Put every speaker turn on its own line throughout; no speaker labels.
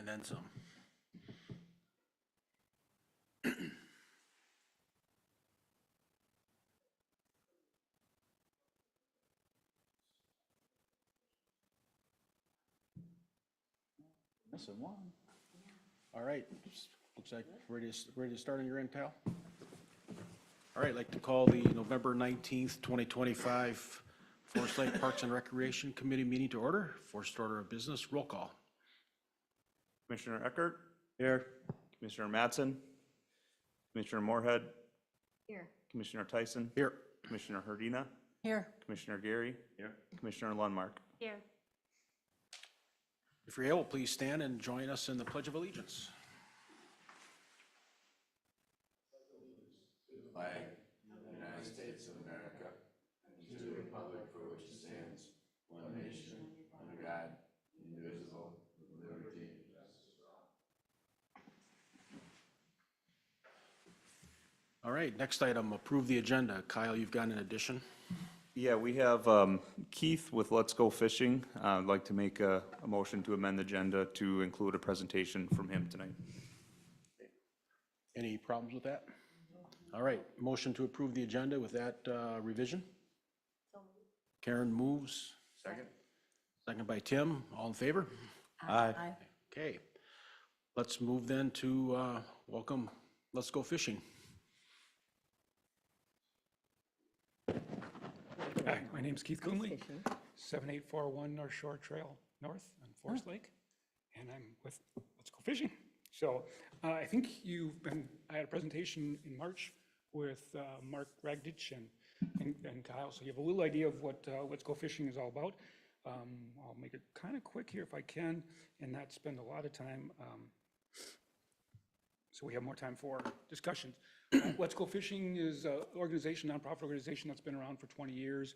and then some. Missing one. All right, looks like ready to start on your end, pal? All right, I'd like to call the November 19th, 2025 Forest Lake Parks and Recreation Committee meeting to order. First order of business, roll call.
Commissioner Eckert. Here. Commissioner Mattson. Commissioner Moorhead.
Here.
Commissioner Tyson.
Here.
Commissioner Herdina.
Here.
Commissioner Gary. Here. Commissioner Lundmark.
Here.
If you're able, please stand and join us in the Pledge of Allegiance.
Flag of the United States of America, and to the republic for which it stands, one nation, under God, indivisible, with liberty and justice for all.
All right, next item, approve the agenda. Kyle, you've got an addition.
Yeah, we have Keith with Let's Go Fishing. I'd like to make a motion to amend the agenda to include a presentation from him tonight.
Any problems with that? All right, motion to approve the agenda with that revision. Karen moves.
Second?
Second by Tim. All in favor?
Aye.
Okay. Let's move then to welcome Let's Go Fishing.
Hi, my name's Keith Coonley, 7841 North Shore Trail North on Forest Lake, and I'm with Let's Go Fishing. So I think I had a presentation in March with Mark Ragditch and Kyle, so you have a little idea of what Let's Go Fishing is all about. I'll make it kind of quick here if I can and not spend a lot of time, so we have more time for discussions. Let's Go Fishing is an organization, nonprofit organization that's been around for 20 years.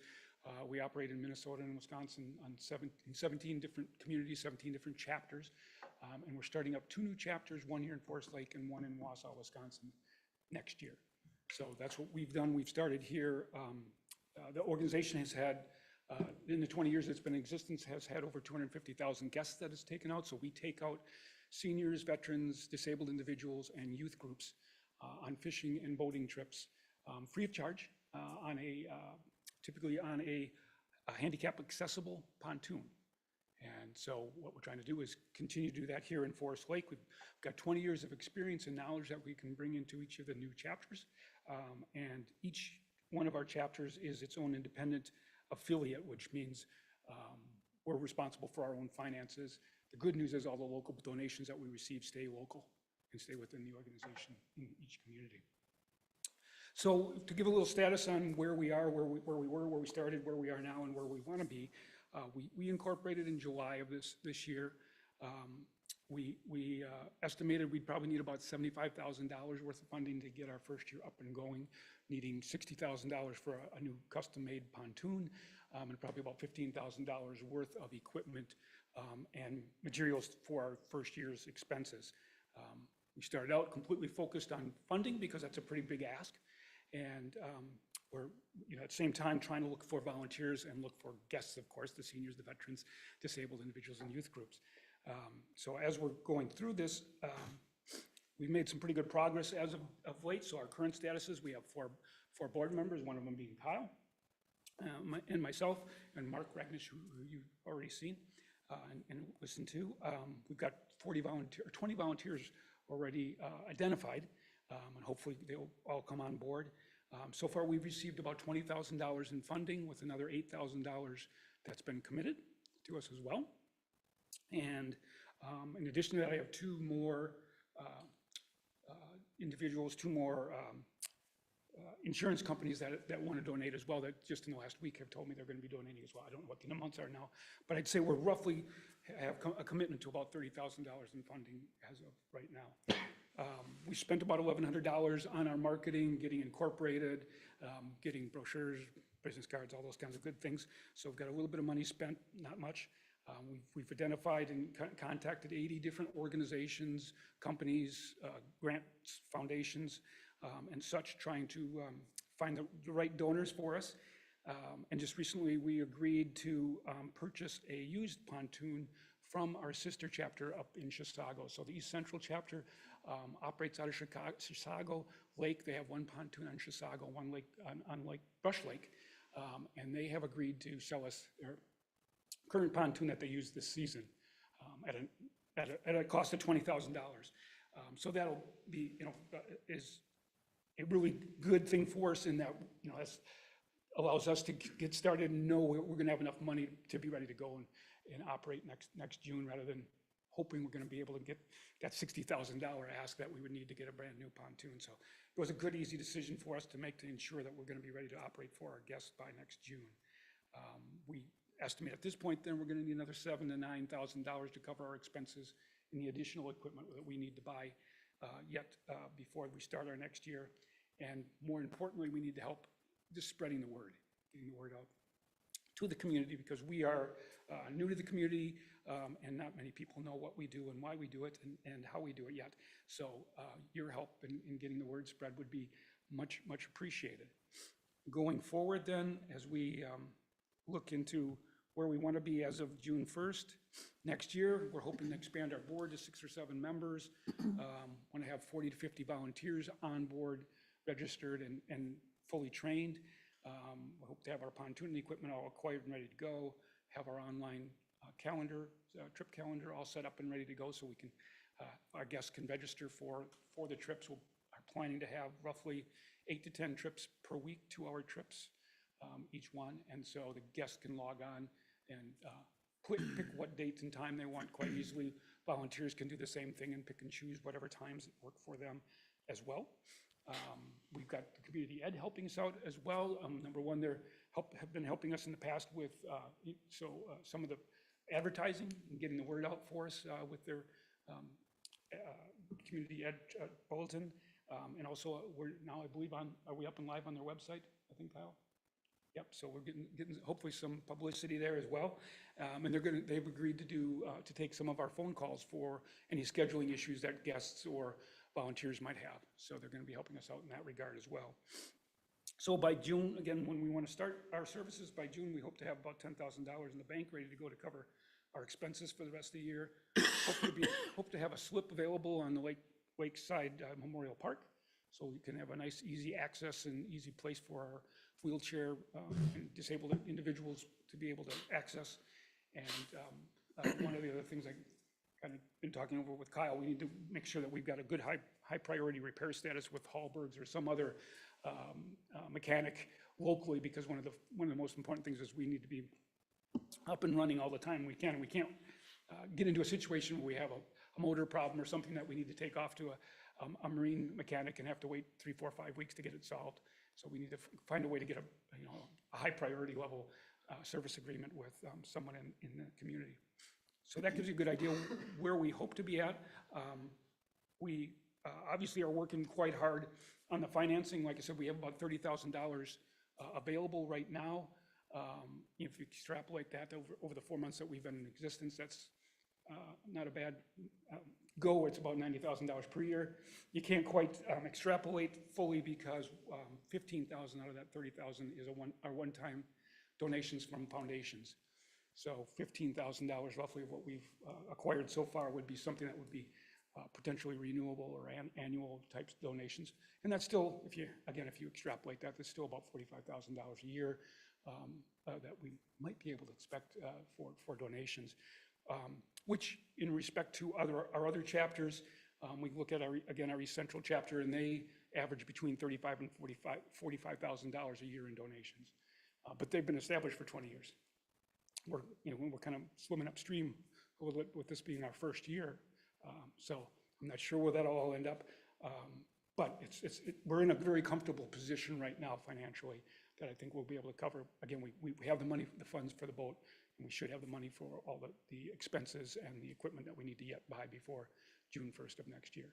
We operate in Minnesota and Wisconsin on 17 different communities, 17 different chapters. And we're starting up 2 new chapters, one here in Forest Lake and one in Wausau, Wisconsin next year. So that's what we've done. We've started here. The organization has had, in the 20 years it's been in existence, has had over 250,000 guests that it's taken out. So we take out seniors, veterans, disabled individuals, and youth groups on fishing and boating trips, free of charge, typically on a handicap accessible pontoon. And so what we're trying to do is continue to do that here in Forest Lake. We've got 20 years of experience and knowledge that we can bring into each of the new chapters. And each one of our chapters is its own independent affiliate, which means we're responsible for our own finances. The good news is all the local donations that we receive stay local and stay within the organization in each community. So to give a little status on where we are, where we were, where we started, where we are now, and where we want to be, we incorporated in July of this year. We estimated we'd probably need about $75,000 worth of funding to get our first year up and going, needing $60,000 for a new custom-made pontoon, and probably about $15,000 worth of equipment and materials for our first year's expenses. We started out completely focused on funding because that's a pretty big ask. And we're at the same time trying to look for volunteers and look for guests, of course, the seniors, the veterans, disabled individuals, and youth groups. So as we're going through this, we've made some pretty good progress as of late. So our current status is we have four board members, one of them being Kyle, and myself, and Mark Ragnish, who you've already seen and listened to. We've got 20 volunteers already identified, and hopefully they'll all come on board. So far, we've received about $20,000 in funding, with another $8,000 that's been committed to us as well. And in addition to that, I have 2 more individuals, 2 more insurance companies that want to donate as well, that just in the last week have told me they're going to be donating as well. I don't know what the amounts are now, but I'd say we're roughly have a commitment to about $30,000 in funding as of right now. We spent about $1,100 on our marketing, getting incorporated, getting brochures, business cards, all those kinds of good things. So we've got a little bit of money spent, not much. We've identified and contacted 80 different organizations, companies, grants, foundations, and such, trying to find the right donors for us. And just recently, we agreed to purchase a used pontoon from our sister chapter up in Chisago. So the East Central chapter operates out of Chisago Lake. They have one pontoon on Chisago, one lake on Lake Brush Lake, and they have agreed to sell us their current pontoon that they use this season at a cost of $20,000. So that'll be, is a really good thing for us in that, that's allows us to get started and know we're going to have enough money to be ready to go and operate next June, rather than hoping we're going to be able to get that $60,000 ask that we would need to get a brand new pontoon. So it was a good, easy decision for us to make to ensure that we're going to be ready to operate for our guests by next June. We estimate at this point then we're going to need another $7,000 to $9,000 to cover our expenses in the additional equipment that we need to buy yet before we start our next year. And more importantly, we need to help just spreading the word, getting the word out to the community, because we are new to the community and not many people know what we do and why we do it and how we do it yet. So your help in getting the word spread would be much, much appreciated. Going forward then, as we look into where we want to be as of June 1st next year, we're hoping to expand our board to 6 or 7 members. Want to have 40 to 50 volunteers on board, registered and fully trained. We hope to have our pontoon equipment all acquired and ready to go, have our online calendar, trip calendar all set up and ready to go, so we can, our guests can register for the trips. We are planning to have roughly 8 to 10 trips per week, 2-hour trips each one, and so the guests can log on and pick what dates and time they want quite easily. Volunteers can do the same thing and pick and choose whatever times that work for them as well. We've got the community ed helping us out as well. Number one, they have been helping us in the past with some of the advertising and getting the word out for us with their community ed bulletin. And also we're now, I believe, are we up and live on their website, I think, Kyle? Yep, so we're getting hopefully some publicity there as well. And they've agreed to take some of our phone calls for any scheduling issues that guests or volunteers might have. So they're going to be helping us out in that regard as well. So by June, again, when we want to start our services, by June, we hope to have about $10,000 in the bank ready to go to cover our expenses for the rest of the year. Hope to have a slip available on the Lakeside Memorial Park, so we can have a nice, easy access and easy place for our wheelchair and disabled individuals to be able to access. And one of the other things I kind of been talking over with Kyle, we need to make sure that we've got a good high priority repair status with Hallberg's or some other mechanic locally, because one of the most important things is we need to be up and running all the time we can. And we can't get into a situation where we have a motor problem or something that we need to take off to a marine mechanic and have to wait 3, 4, 5 weeks to get it solved. So we need to find a way to get a high priority level service agreement with someone in the community. So that gives you a good idea where we hope to be at. We obviously are working quite hard on the financing. Like I said, we have about $30,000 available right now. If you extrapolate that over the 4 months that we've been in existence, that's not a bad go. It's about $90,000 per year. You can't quite extrapolate fully because 15,000 out of that 30,000 is our one-time donations from foundations. So $15,000 roughly of what we've acquired so far would be something that would be potentially renewable or annual types donations. And that's still, if you extrapolate that, that's still about $45,000 a year that we might be able to expect for donations. Which, in respect to our other chapters, we look at our East Central chapter, and they average between $35,000 and $45,000 a year in donations. But they've been established for 20 years. We're kind of swimming upstream with this being our first year. So I'm not sure where that'll all end up. But we're in a very comfortable position right now financially that I think we'll be able to cover. Again, we have the money, the funds for the boat, and we should have the money for all the expenses and the equipment that we need to yet buy before June 1st of next year.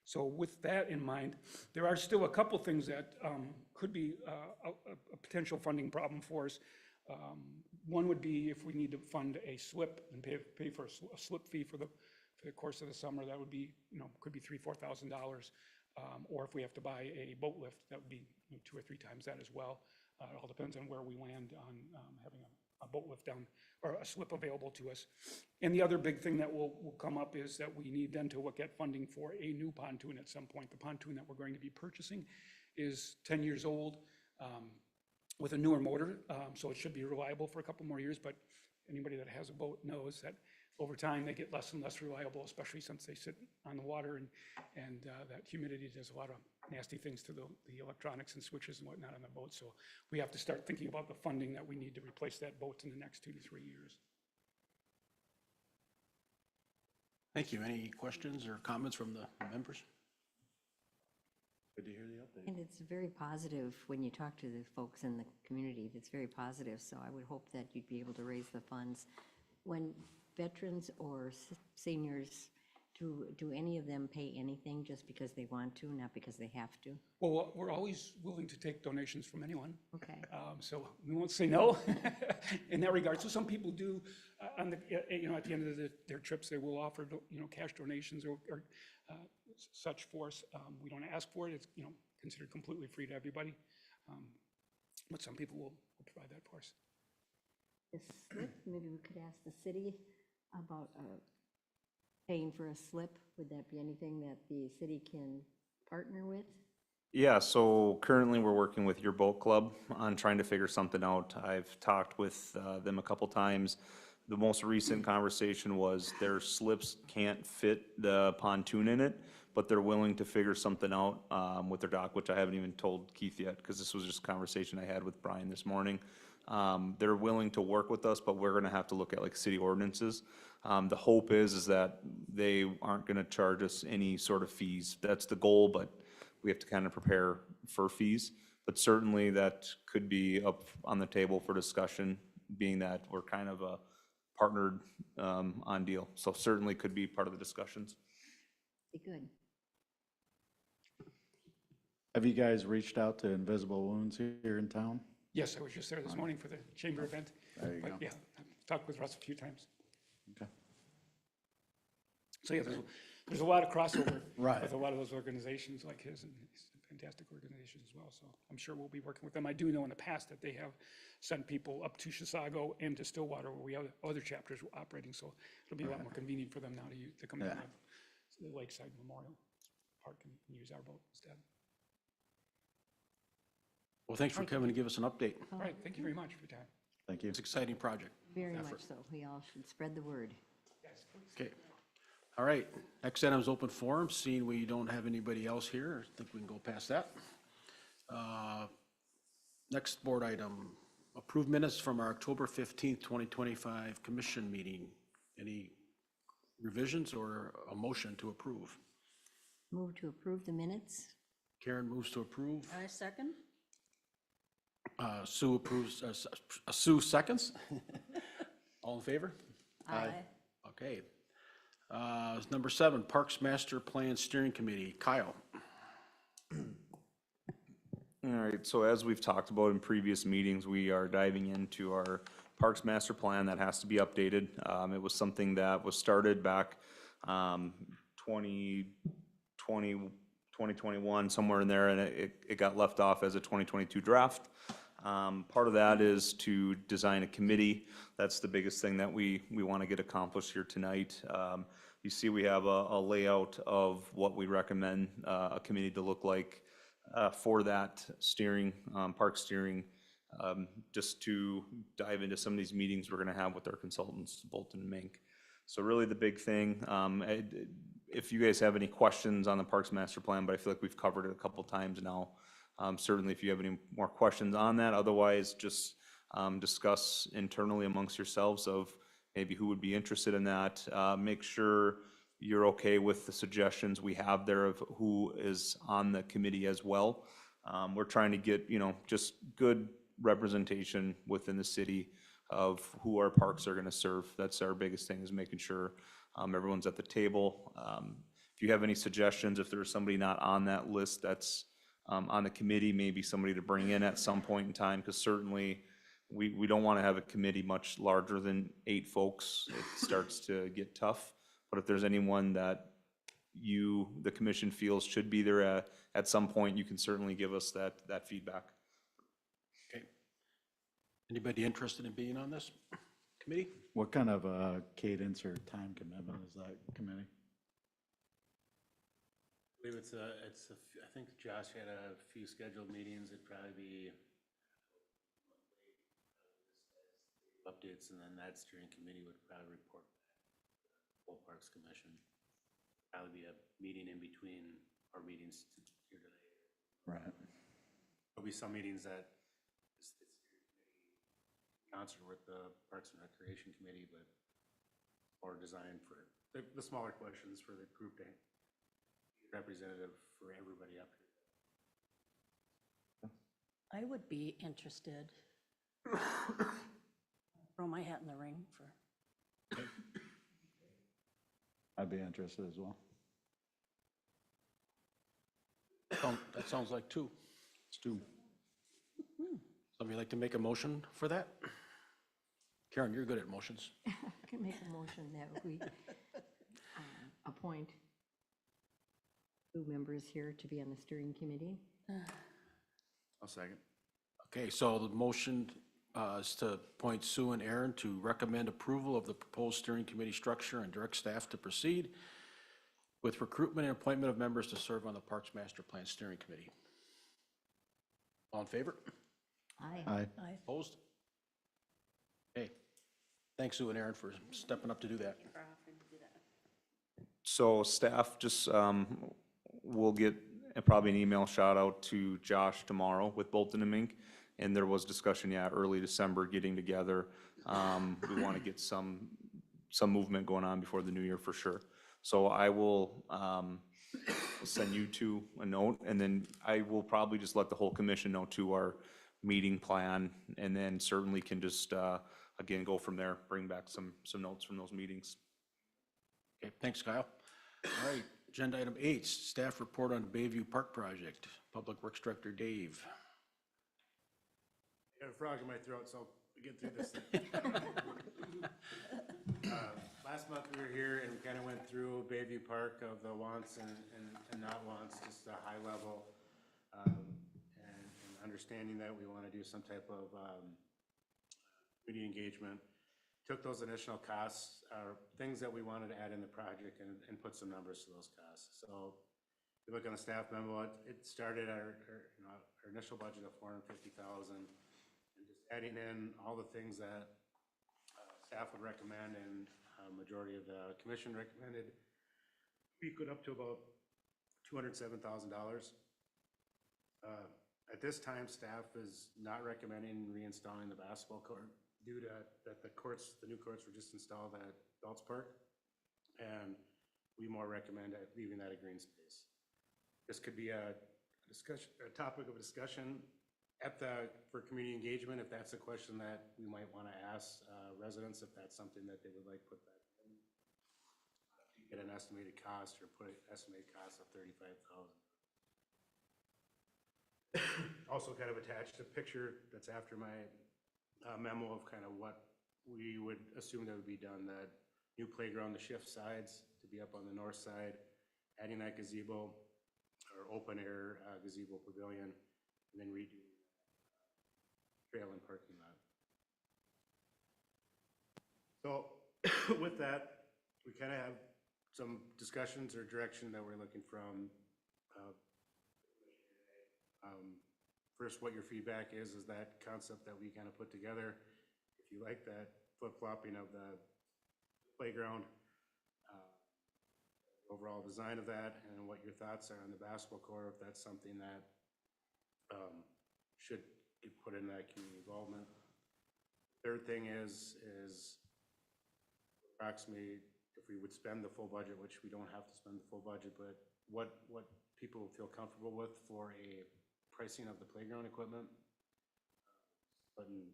So with that in mind, there are still a couple things that could be a potential funding problem for us. One would be if we need to fund a slip and pay for a slip fee for the course of the summer. That would be, could be $3,000, $4,000. Or if we have to buy a boat lift, that would be 2 or 3 times that as well. It all depends on where we land on having a boat lift down, or a slip available to us. And the other big thing that will come up is that we need then to look at funding for a new pontoon at some point. The pontoon that we're going to be purchasing is 10 years old, with a newer motor, so it should be reliable for a couple more years, but anybody that has a boat knows that over time they get less and less reliable, especially since they sit on the water, and that humidity does a lot of nasty things to the electronics and switches and whatnot on the boat. So we have to start thinking about the funding that we need to replace that boat in the next 2 to 3 years.
Thank you. Any questions or comments from the members? Good to hear the update.
And it's very positive when you talk to the folks in the community. It's very positive, so I would hope that you'd be able to raise the funds. When veterans or seniors, do any of them pay anything just because they want to, not because they have to?
Well, we're always willing to take donations from anyone.
Okay.
So we won't say no in that regard. So some people do, on the, at the end of their trips, they will offer, cash donations or such for us. We don't ask for it. It's, considered completely free to everybody. But some people will provide that for us.
The slip, maybe we could ask the city about paying for a slip. Would that be anything that the city can partner with?
Yeah, so currently we're working with your boat club on trying to figure something out. I've talked with them a couple times. The most recent conversation was their slips can't fit the pontoon in it, but they're willing to figure something out with their dock, which I haven't even told Keith yet, because this was just a conversation I had with Brian this morning. They're willing to work with us, but we're gonna have to look at like city ordinances. The hope is that they aren't gonna charge us any sort of fees. That's the goal, but we have to kind of prepare for fees. But certainly that could be up on the table for discussion, being that we're kind of a partnered on deal. So certainly could be part of the discussions.
Be good.
Have you guys reached out to Invisible Wounds here in town?
Yes, I was just there this morning for the chamber event.
There you
But
go.
yeah, I've talked with Russ a few times.
Okay.
So yeah, there's a lot of crossover
Right.
with a lot of those organizations like his, and he's a fantastic organization as well. So I'm sure we'll be working with them. I do know in the past that they have sent people up to Chisago and to Stillwater, where we have other chapters operating. So it'll be a lot more convenient for them now to come
Yeah.
down to the Lakeside Memorial Park and use our boat instead.
Well, thanks for coming to give us an update.
All right, thank you very much for your time.
Thank you.
It's an exciting project.
Very
Effort.
much so. We all should spread the word.
Yes, please.
Okay. All right. Next item is open forum. Seeing we don't have anybody else here, I think we can go past that. Next board item, approved minutes from our October 15th, 2025 commission meeting. Any revisions or a motion to approve?
Move to approve the minutes.
Karen moves to approve.
I second.
Sue approves, Sue seconds. All in favor?
Aye.
Okay. Number 7, Parks Master Plan Steering Committee. Kyle.
All right, so as we've talked about in previous meetings, we are diving into our Parks Master Plan that has to be updated. It was something that was started back 2020, 2021, somewhere in there, and it got left off as a 2022 draft. Part of that is to design a committee. That's the biggest thing that we want to get accomplished here tonight. You see we have a layout of what we recommend a committee to look like for that steering, park steering, just to dive into some of these meetings we're going to have with our consultants, Bolton and Mink. So really the big thing, if you guys have any questions on the Parks Master Plan, but I feel like we've covered it a couple times now. Certainly if you have any more questions on that, otherwise just discuss internally amongst yourselves of maybe who would be interested in that. Make sure you're okay with the suggestions we have there of who is on the committee as well. We're trying to get, just good representation within the city of who our parks are gonna serve. That's our biggest thing, is making sure everyone's at the table. If you have any suggestions, if there's somebody not on that list that's on the committee, maybe somebody to bring in at some point in time, because certainly we don't want to have a committee much larger than 8 folks. It starts to get tough. But if there's anyone that the commission feels should be there at some point, you can certainly give us that feedback.
Okay. Anybody interested in being on this committee?
What kind of cadence or time commitment is that committee?
I believe I think Josh had a few scheduled meetings. It'd probably be updates, and then that steering committee would probably report back to the full Parks Commission. Probably be a meeting in between our meetings here today.
Right.
There'll be some meetings that it's concert with the Parks and Recreation Committee, but more designed for the smaller questions for the group to representative for everybody up here.
I would be interested. Throw my hat in the ring for,
I'd be interested as well.
That sounds like two.
It's two.
Somebody like to make a motion for that? Karen, you're good at motions.
I can make a motion that we appoint 2 members here to be on the steering committee.
I'll second.
Okay, so the motion is to appoint Sue and Aaron to recommend approval of the proposed steering committee structure and direct staff to proceed with recruitment and appointment of members to serve on the Parks Master Plan Steering Committee. All in favor?
Aye.
Aye.
Opposed? Okay. Thanks, Sue and Aaron, for stepping up to do that.
So staff just, will get probably an email shout out to Josh tomorrow with Bolton and Mink. And there was discussion, early December getting together. We want to get some movement going on before the new year for sure. So I will, send you two a note, and then I will probably just let the whole commission know to our meeting plan, and then certainly can just, again, go from there, bring back some notes from those meetings.
Okay, thanks, Kyle. All right, agenda item 8, staff report on Bayview Park Project. Public Works Director Dave.
I got a frog in my throat, so I'll get through this. Last month we were here and we kind of went through Bayview Park of the wants and not wants, just a high level. And understanding that we want to do some type of community engagement. Took those initial costs, things that we wanted to add in the project and put some numbers to those costs. So if you look on the staff memo, it started our initial budget of $450,000. And just adding in all the things that staff would recommend and majority of the commission recommended, we could up to about $207,000. At this time, staff is not recommending reinstalling the basketball court due to that the new courts were just installed at Belts Park. And we more recommend leaving that a green space. This could be a topic of discussion for community engagement, if that's a question that we might want to ask residents, if that's something that they would like put that in. Get an estimated cost or put an estimated cost of $35,000. Also kind of attached a picture that's after my memo of kind of what we would assume that would be done, that new playground, the shift sides to be up on the north side, adding that gazebo or open air gazebo pavilion, and then redo trail and parking lot. So with that, we kind of have some discussions or direction that we're looking from. First, what your feedback is that concept that we kind of put together. If you like that flip-flopping of the playground, overall design of that, and what your thoughts are on the basketball court, if that's something that should get put in that community involvement. Third thing is approximately if we would spend the full budget, which we don't have to spend the full budget, but what people feel comfortable with for a pricing of the playground equipment. But in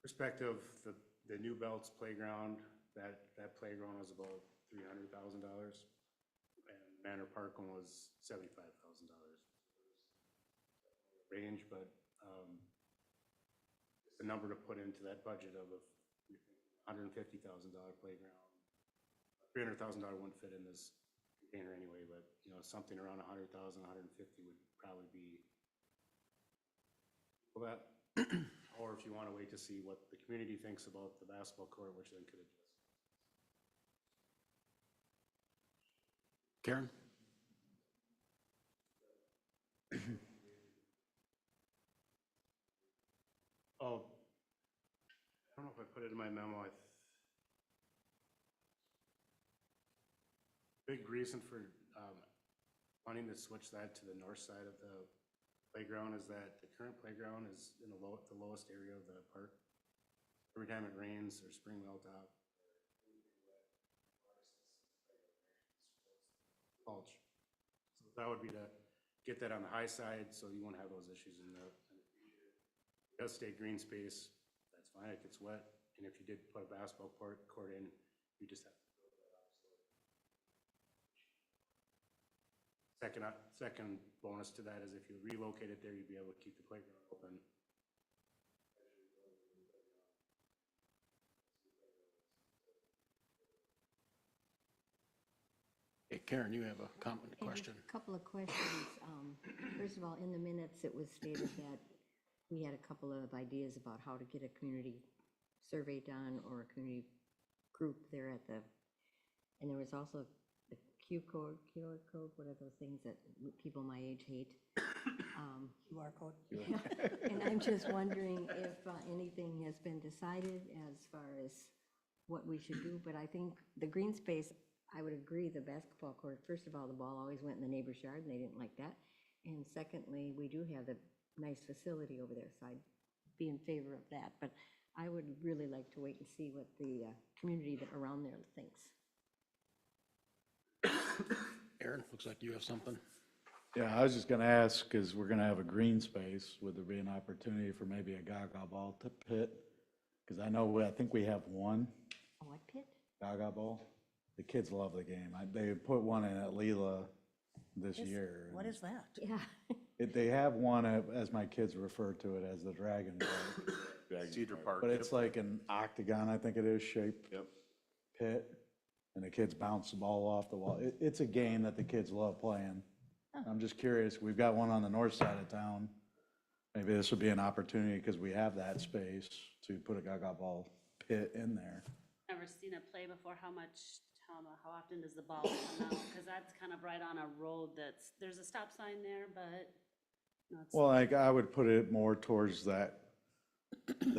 perspective, the new Belts playground, that playground was about $300,000, and Manor Park one was $75,000 range, but the number to put into that budget of a $150,000 playground. $300,000 wouldn't fit in this container anyway, but something around 100,000, 150 would probably be. Well, that Or if you want to wait to see what the community thinks about the basketball court, which then could adjust.
Karen?
Oh, I don't know if I put it in my memo. Big reason for wanting to switch that to the north side of the playground is that the current playground is in the lowest area of the park. Every time it rains or spring melt out, mulch. So that would be to get that on the high side, so you won't have those issues in the future. It does stay green space, that's fine, it gets wet, and if you did put a basketball court in, you just have to build that up. Second bonus to that is if you relocate it there, you'd be able to keep the playground open.
Hey, Karen, you have a comment,
I have
question?
a couple of questions. First of all, in the minutes, it was stated that we had a couple of ideas about how to get a community survey done or a community group there at the, and there was also the QR code, what are those things that people my age hate?
QR code.
And I'm just wondering if anything has been decided as far as what we should do, but I think the green space, I would agree, the basketball court, first of all, the ball always went in the neighbor's yard, and they didn't like that. And secondly, we do have the nice facility over there, so I'd be in favor of that. But I would really like to wait and see what the community that around there thinks.
Aaron, looks like you have something.
Yeah, I was just gonna ask, because we're gonna have a green space, would there be an opportunity for maybe a Gaga ball pit? Because I think we have one
A what pit?
Gaga ball. The kids love the game. They put one in at Leela this year.
What is that?
Yeah.
They have one, as my kids refer to it, as the Dragon Ball.
Cedar Park.
But it's like an octagon, I think it is, shaped
Yep.
pit, and the kids bounce the ball off the wall. It's a game that the kids love playing. I'm just curious, we've got one on the north side of town. Maybe this would be an opportunity, because we have that space, to put a Gaga ball pit in there.
Never seen it play before. How often does the ball come out? Because that's kind of right on a road there's a stop sign there, but no, it's.
Well, I would put it more towards the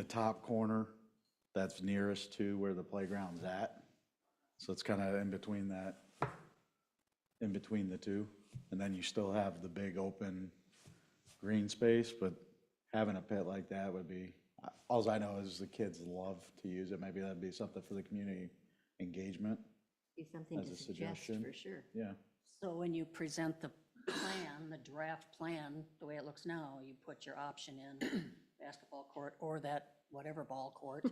top corner that's nearest to where the playground's at. So it's kind of in between the two. And then you still have the big open green space, but having a pit like that would be, alls I know is the kids love to use it. Maybe that'd be something for the community engagement.
Be something
As
to
a
suggest,
suggestion.
for sure.
Yeah.
So when you present the plan, the draft plan, the way it looks now, you put your option in, basketball court or that whatever ball court,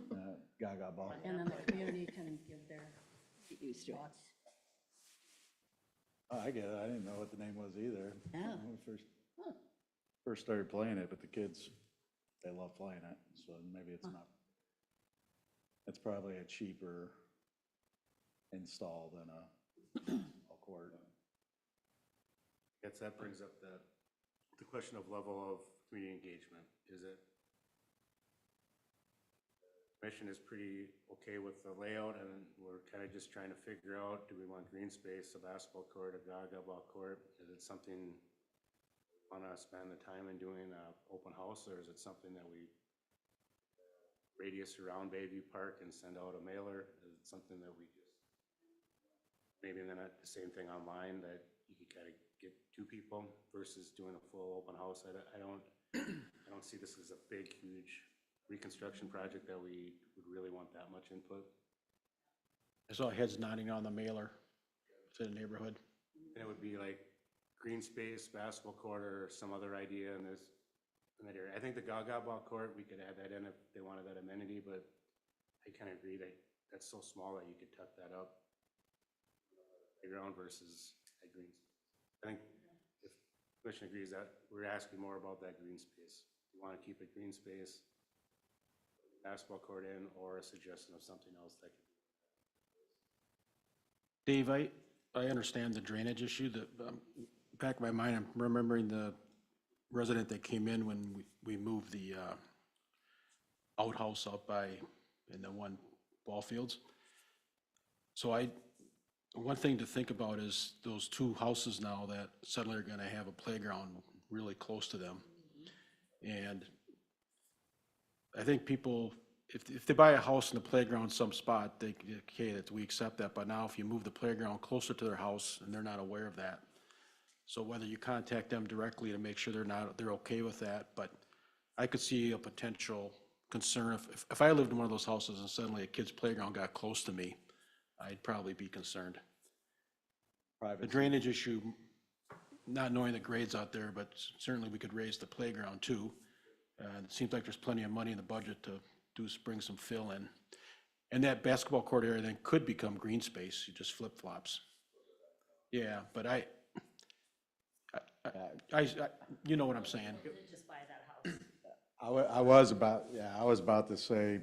Gaga ball.
and then the community can give their
Get used to it.
thoughts.
Oh, I get it. I didn't know what the name was either.
Yeah.
When we first started playing it, but the kids, they love playing it, so maybe it's not. It's probably a cheaper install than a court.
I guess that brings up the question of level of community engagement. Is it? Commission is pretty okay with the layout, and we're kind of just trying to figure out, do we want green space, a basketball court, a Gaga ball court? Is it something we want to spend the time in doing an open house, or is it something that we radius around Bayview Park and send out a mailer? Is it something that we just, maybe then the same thing online, that you could kind of get two people versus doing a full open house? I don't see this as a big, huge reconstruction project that we would really want that much input.
I saw heads nodding on the mailer to the neighborhood.
And it would be like green space, basketball court, or some other idea in that area. I think the Gaga ball court, we could add that in if they wanted that amenity, but I kind of agree that that's so small that you could tuck that up. Playground versus a green space. I think if the commission agrees that, we're asking more about that green space. You want to keep it green space, basketball court in, or a suggestion of something else that could.
Dave, I understand the drainage issue. Back of my mind, I'm remembering the resident that came in when we moved the outhouse out by, in the one ball fields. So one thing to think about is those two houses now that suddenly are gonna have a playground really close to them. And I think people, if they buy a house in the playground some spot, okay, that we accept that, but now if you move the playground closer to their house and they're not aware of that. So whether you contact them directly to make sure they're okay with that, but I could see a potential concern if I lived in one of those houses and suddenly a kid's playground got close to me, I'd probably be concerned. The drainage issue, not knowing the grades out there, but certainly we could raise the playground too. It seems like there's plenty of money in the budget to bring some fill in. And that basketball court area then could become green space, you just flip flops. Yeah, but you know what I'm saying.
Just buy that house.
I was about to say,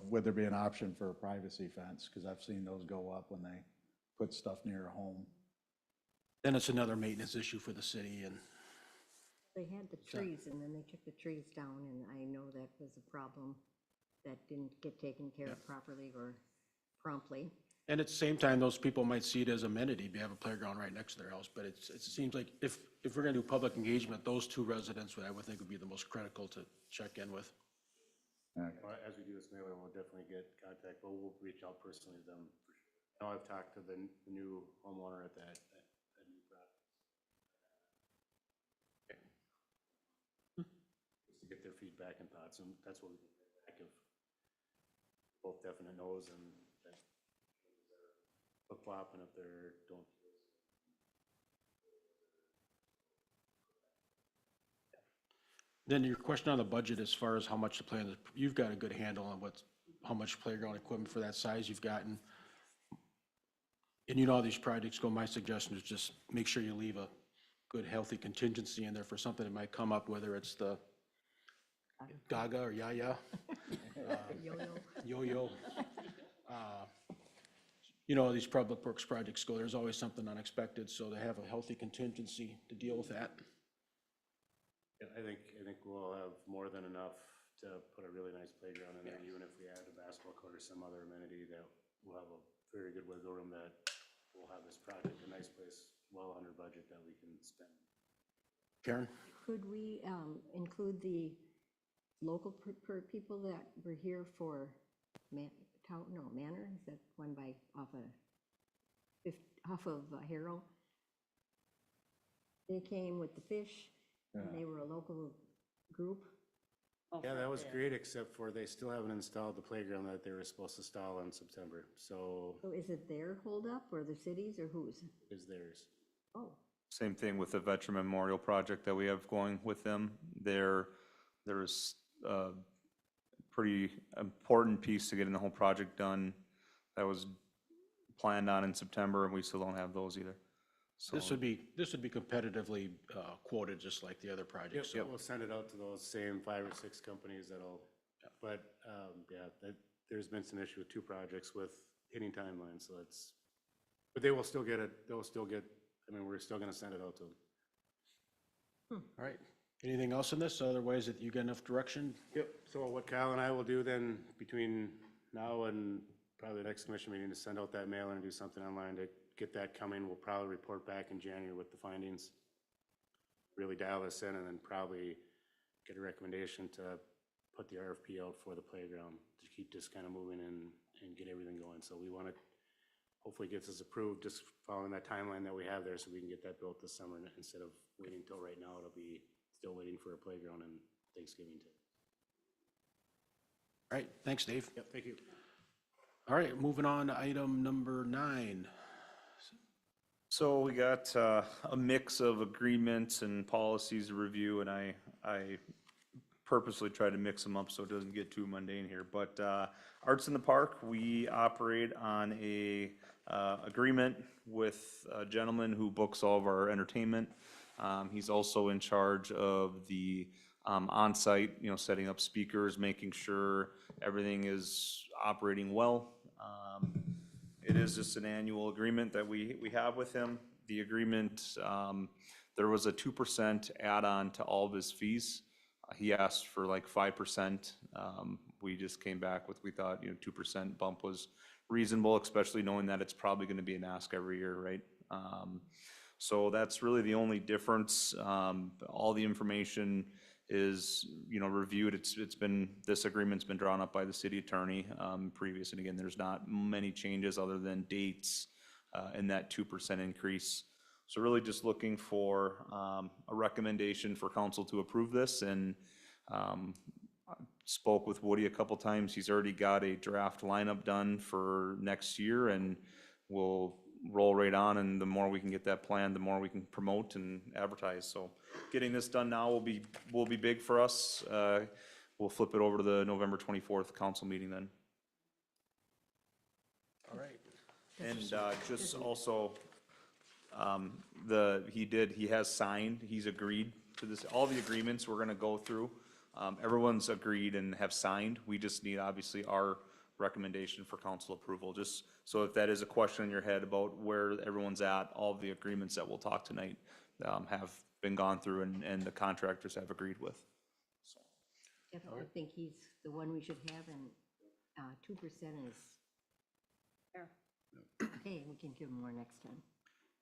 would there be an option for a privacy fence? Because I've seen those go up when they put stuff near a home.
Then it's another maintenance issue for the city and.
They had the trees, and then they took the trees down, and I know that was a problem that didn't get taken care of properly or promptly.
And at the same time, those people might see it as amenity, to have a playground right next to their house, but it seems like if we're gonna do public engagement, those two residents I would think would be the most critical to check in with.
Well, as we do this mailer, we'll definitely get contact, but we'll reach out personally to them. I know I've talked to the new homeowner at that new project. Just to get their feedback and thoughts, and that's what we can get back if both definite no's and that flip-flop, and if they're don't.
Then your question on the budget as far as how much to play on, you've got a good handle on how much playground equipment for that size you've gotten. And you know how these projects go, my suggestion is just make sure you leave a good, healthy contingency in there for something that might come up, whether it's the Gaga or Yaya. Yo-yo. You know, these public works projects go, there's always something unexpected, so to have a healthy contingency to deal with that.
Yeah, I think we'll have more than enough to put a really nice playground in there, even if we add a basketball court or some other amenity, that we'll have a very good wiggle room, that we'll have this project a nice place, well under budget, that we can spend.
Karen?
Could we include the local people that were here for Manor? Is that one off of Harrow? They came with the fish, and they were a local group.
Yeah, that was great, except for they still haven't installed the playground that they were supposed to install in September, so
So is it their holdup, or the city's, or whose?
is theirs.
Oh,
Same thing with the Veteran Memorial Project that we have going with them. There is a pretty important piece to getting the whole project done that was planned on in September, and we still don't have those either. So
This would be competitively quoted, just like the other projects.
Yep, we'll send it out to those same 5 or 6 companies that'll, but, there's been some issue with 2 projects with hitting timelines, so but they will still get it, we're still gonna send it out to them.
All right. Anything else in this? Otherwise, that you get enough direction?
Yep, so what Kyle and I will do then, between now and probably the next commission meeting, is send out that mailer and do something online to get that coming. We'll probably report back in January with the findings, really dial this in, and then probably get a recommendation to put the RFP out for the playground, to keep this kind of moving and get everything going. So we want to, hopefully gets us approved, just following that timeline that we have there, so we can get that built this summer, instead of waiting until right now. It'll be still waiting for a playground and Thanksgiving too.
All right, thanks, Dave.
Yep, thank you.
All right, moving on to item number 9.
So we got a mix of agreements and policies to review, and I purposely try to mix them up so it doesn't get too mundane here. But Arts in the Park, we operate on a agreement with a gentleman who books all of our entertainment. He's also in charge of the on-site, setting up speakers, making sure everything is operating well. It is just an annual agreement that we have with him. The agreement, there was a 2% add-on to all of his fees. He asked for like 5%. we just came back with, we thought, 2% bump was reasonable, especially knowing that it's probably gonna be an ask every year, right? So that's really the only difference. All the information is, reviewed. This agreement's been drawn up by the city attorney, previous, and again, there's not many changes other than dates, and that 2% increase. So really just looking for, a recommendation for council to approve this, and, spoke with Woody a couple times. He's already got a draft lineup done for next year, and we'll roll right on, and the more we can get that planned, the more we can promote and advertise. So getting this done now will be big for us. We'll flip it over to the November 24th council meeting then.
All right.
And just also, he has signed, he's agreed to this, all the agreements we're gonna go through. Everyone's agreed and have signed. We just need, obviously, our recommendation for council approval. Just so if that is a question in your head about where everyone's at, all of the agreements that we'll talk tonight have been gone through and the contractors have agreed with. So,
Definitely think he's the one we should have, and 2% is,
Fair.
hey, we can give him more next time.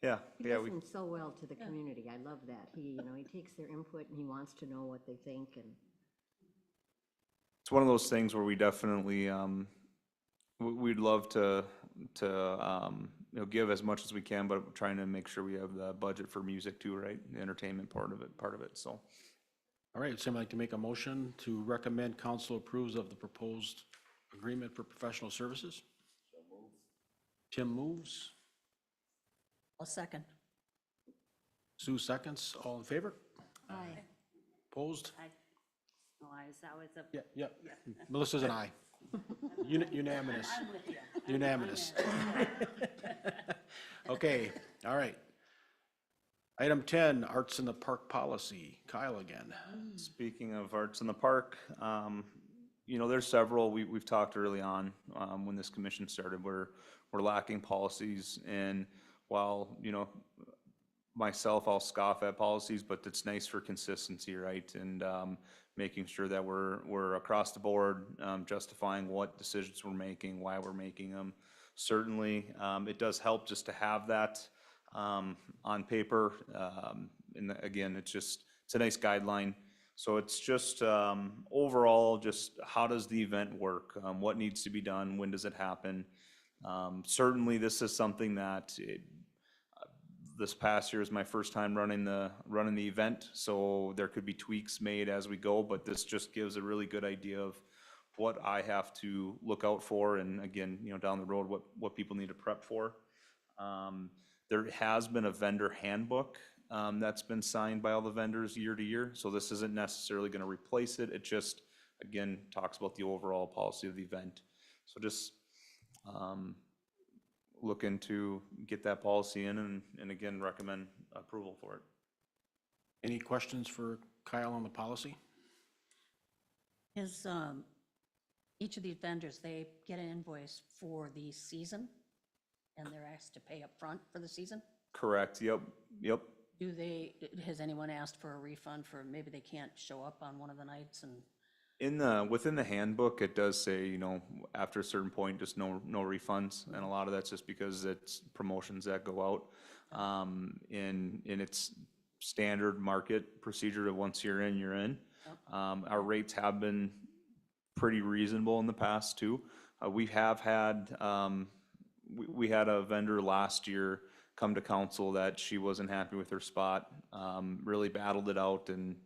yeah,
He
yeah,
listens so well to the community. I love that. He takes their input and he wants to know what they think, and
it's one of those things where we definitely, we'd love to give as much as we can, but we're trying to make sure we have the budget for music too, right? The entertainment part of it, so.
All right, would somebody like to make a motion to recommend council approves of the proposed agreement for professional services? Tim moves,
A second.
Sue seconds, all in favor?
aye.
Opposed?
No, that was a,
Yeah, Melissa's an aye. Unanimous,
I'm with you.
unanimous. Okay, all right. Item 10, Arts in the Park Policy. Kyle again.
Speaking of arts in the park, there's several, we've talked early on, when this commission started, we're lacking policies, and while, myself, I'll scoff at policies, but it's nice for consistency, right? And, making sure that we're across the board, justifying what decisions we're making, why we're making them. Certainly, it does help just to have that, on paper. And again, it's a nice guideline. So it's just, overall, just how does the event work? What needs to be done? When does it happen? Certainly, this is something that this past year is my first time running the event, so there could be tweaks made as we go, but this just gives a really good idea of what I have to look out for, and again, down the road, what people need to prep for. There has been a vendor handbook that's been signed by all the vendors year to year, so this isn't necessarily going to replace it. It just, again, talks about the overall policy of the event. So just looking to get that policy in, and again, recommend approval for it.
Any questions for Kyle on the policy?
Is, each of these vendors, they get an invoice for the season, and they're asked to pay up front for the season?
Correct, yep.
Has anyone asked for a refund for maybe they can't show up on one of the nights and?
Within the handbook, it does say, after a certain point, just no refunds, and a lot of that's just because it's promotions that go out. In its standard market procedure of once you're in, you're in. Our rates have been pretty reasonable in the past too. We have had, we had a vendor last year come to council that she wasn't happy with her spot, really battled it out, and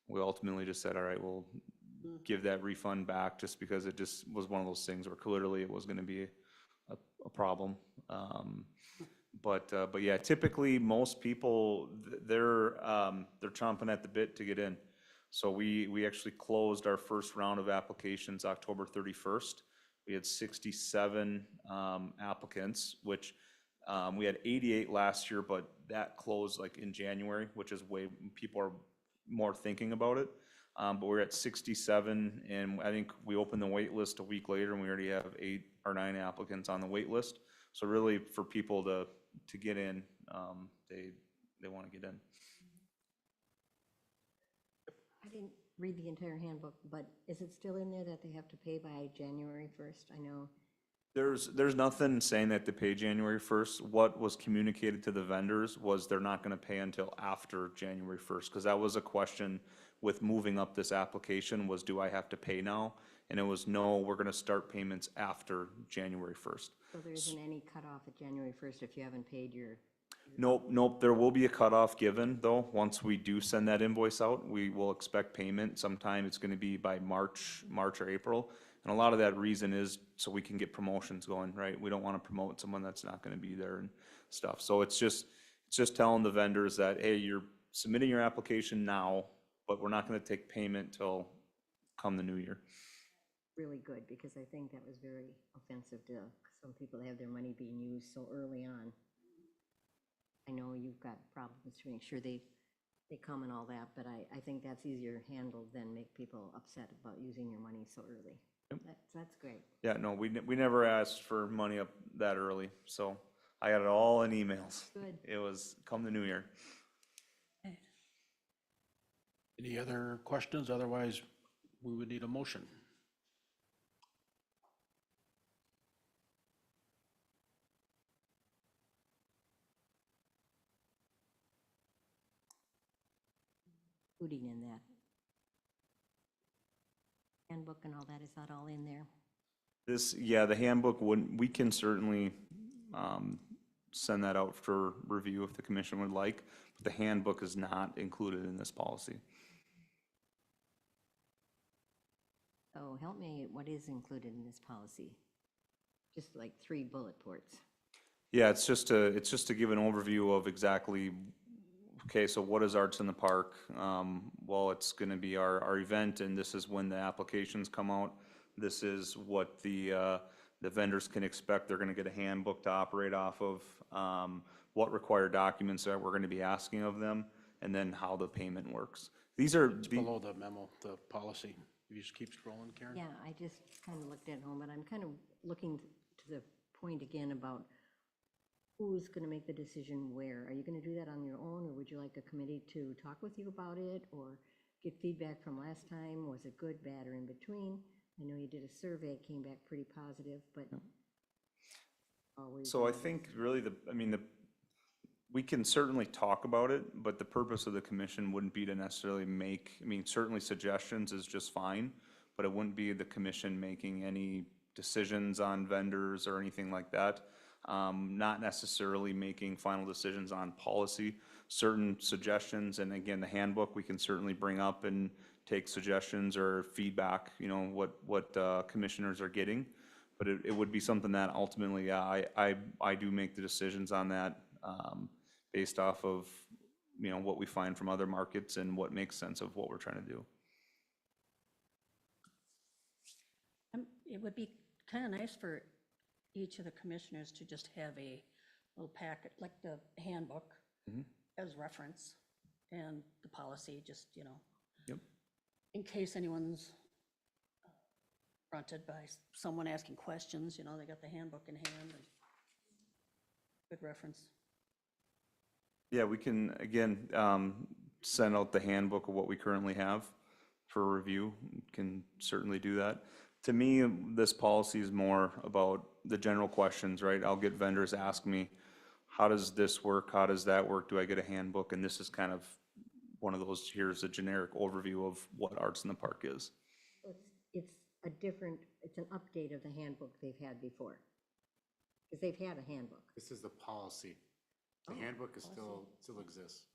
we ultimately just said, all right, we'll give that refund back, just because it just was one of those things where clearly it was gonna be a problem. But yeah, typically, most people, they're chomping at the bit to get in. So we actually closed our first round of applications October 31st. We had 67 applicants, which we had 88 last year, but that closed like in January, which is people are more thinking about it. But we're at 67, and I think we opened the wait list a week later, and we already have 8 or 9 applicants on the wait list. So really, for people to get in, they want to get in.
read the entire handbook, but is it still in there that they have to pay by January 1st? I know,
There's nothing saying that they pay January 1st. What was communicated to the vendors was they're not gonna pay until after January 1st, because that was a question with moving up this application was, do I have to pay now? And it was, no, we're gonna start payments after January 1st.
so there isn't any cutoff at January 1st if you haven't paid your,
Nope, there will be a cutoff given, though, once we do send that invoice out, we will expect payment sometime, it's gonna be by March or April. And a lot of that reason is so we can get promotions going, right? We don't wanna promote someone that's not gonna be there and stuff. So it's just telling the vendors that, hey, you're submitting your application now, but we're not gonna take payment till come the new year.
really good, because I think that was very offensive to some people to have their money being used so early on. I know you've got problems to make sure they come and all that, but I think that's easier handled than make people upset about using your money so early. That's great.
Yeah, no, we never asked for money up that early, so I got it all in emails.
Good.
It was come the new year.
Any other questions? Otherwise, we would need a motion.
Including in that handbook and all that, is that all in there?
The handbook wouldn't, we can certainly send that out for review if the commission would like, but the handbook is not included in this policy.
So help me, what is included in this policy? Just like 3 bullet points.
Yeah, it's just to give an overview of exactly, okay, so what is Arts in the Park? Well, it's gonna be our event, and this is when the applications come out. This is what the vendors can expect. They're gonna get a handbook to operate off of, what required documents that we're gonna be asking of them, and then how the payment works. These are,
It's below the memo, the policy. If you just keep scrolling, Karen?
Yeah, I just kind of looked at home, but I'm kind of looking to the point again about who's going to make the decision where. Are you going to do that on your own, or would you like a committee to talk with you about it, or get feedback from last time? Was it good, bad, or in between? I know you did a survey, it came back pretty positive, but always.
so I think really we can certainly talk about it, but the purpose of the commission wouldn't be to necessarily make, certainly suggestions is just fine, but it wouldn't be the commission making any decisions on vendors or anything like that. Not necessarily making final decisions on policy, certain suggestions, and again, the handbook, we can certainly bring up and take suggestions or feedback, what commissioners are getting. But it would be something that ultimately, I do make the decisions on that, based off of, what we find from other markets and what makes sense of what we're trying to do.
It would be kind of nice for each of the commissioners to just have a little packet, like the handbook as reference, and the policy, just,
Yep.
in case anyone's fronted by someone asking questions, they got the handbook in hand and good reference.
Yeah, we can, again, send out the handbook of what we currently have for review. Can certainly do that. To me, this policy is more about the general questions, right? I'll get vendors ask me, how does this work? How does that work? Do I get a handbook? And this is kind of one of those, here's a generic overview of what Arts in the Park is.
It's an update of the handbook they've had before. Because they've had a handbook.
This is the policy. The handbook is still exists.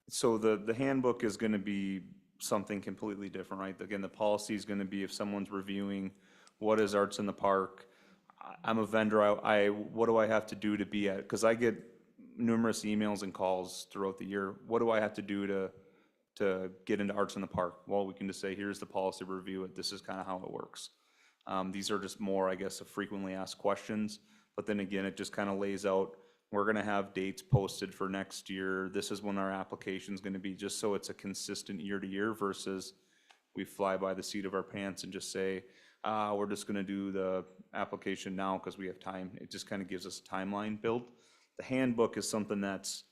So the handbook is gonna be something completely different, right? Again, the policy is gonna be if someone's reviewing what is Arts in the Park, I'm a vendor, what do I have to do to be at, because I get numerous emails and calls throughout the year, what do I have to do to get into Arts in the Park? Well, we can just say, here's the policy, review it, this is kind of how it works. These are just more, I guess, of frequently asked questions, but then again, it just kind of lays out, we're gonna have dates posted for next year, this is when our application's gonna be, just so it's a consistent year to year versus we fly by the seat of our pants and just say, we're just gonna do the application now because we have time. It just kind of gives us a timeline built. The handbook is something that's,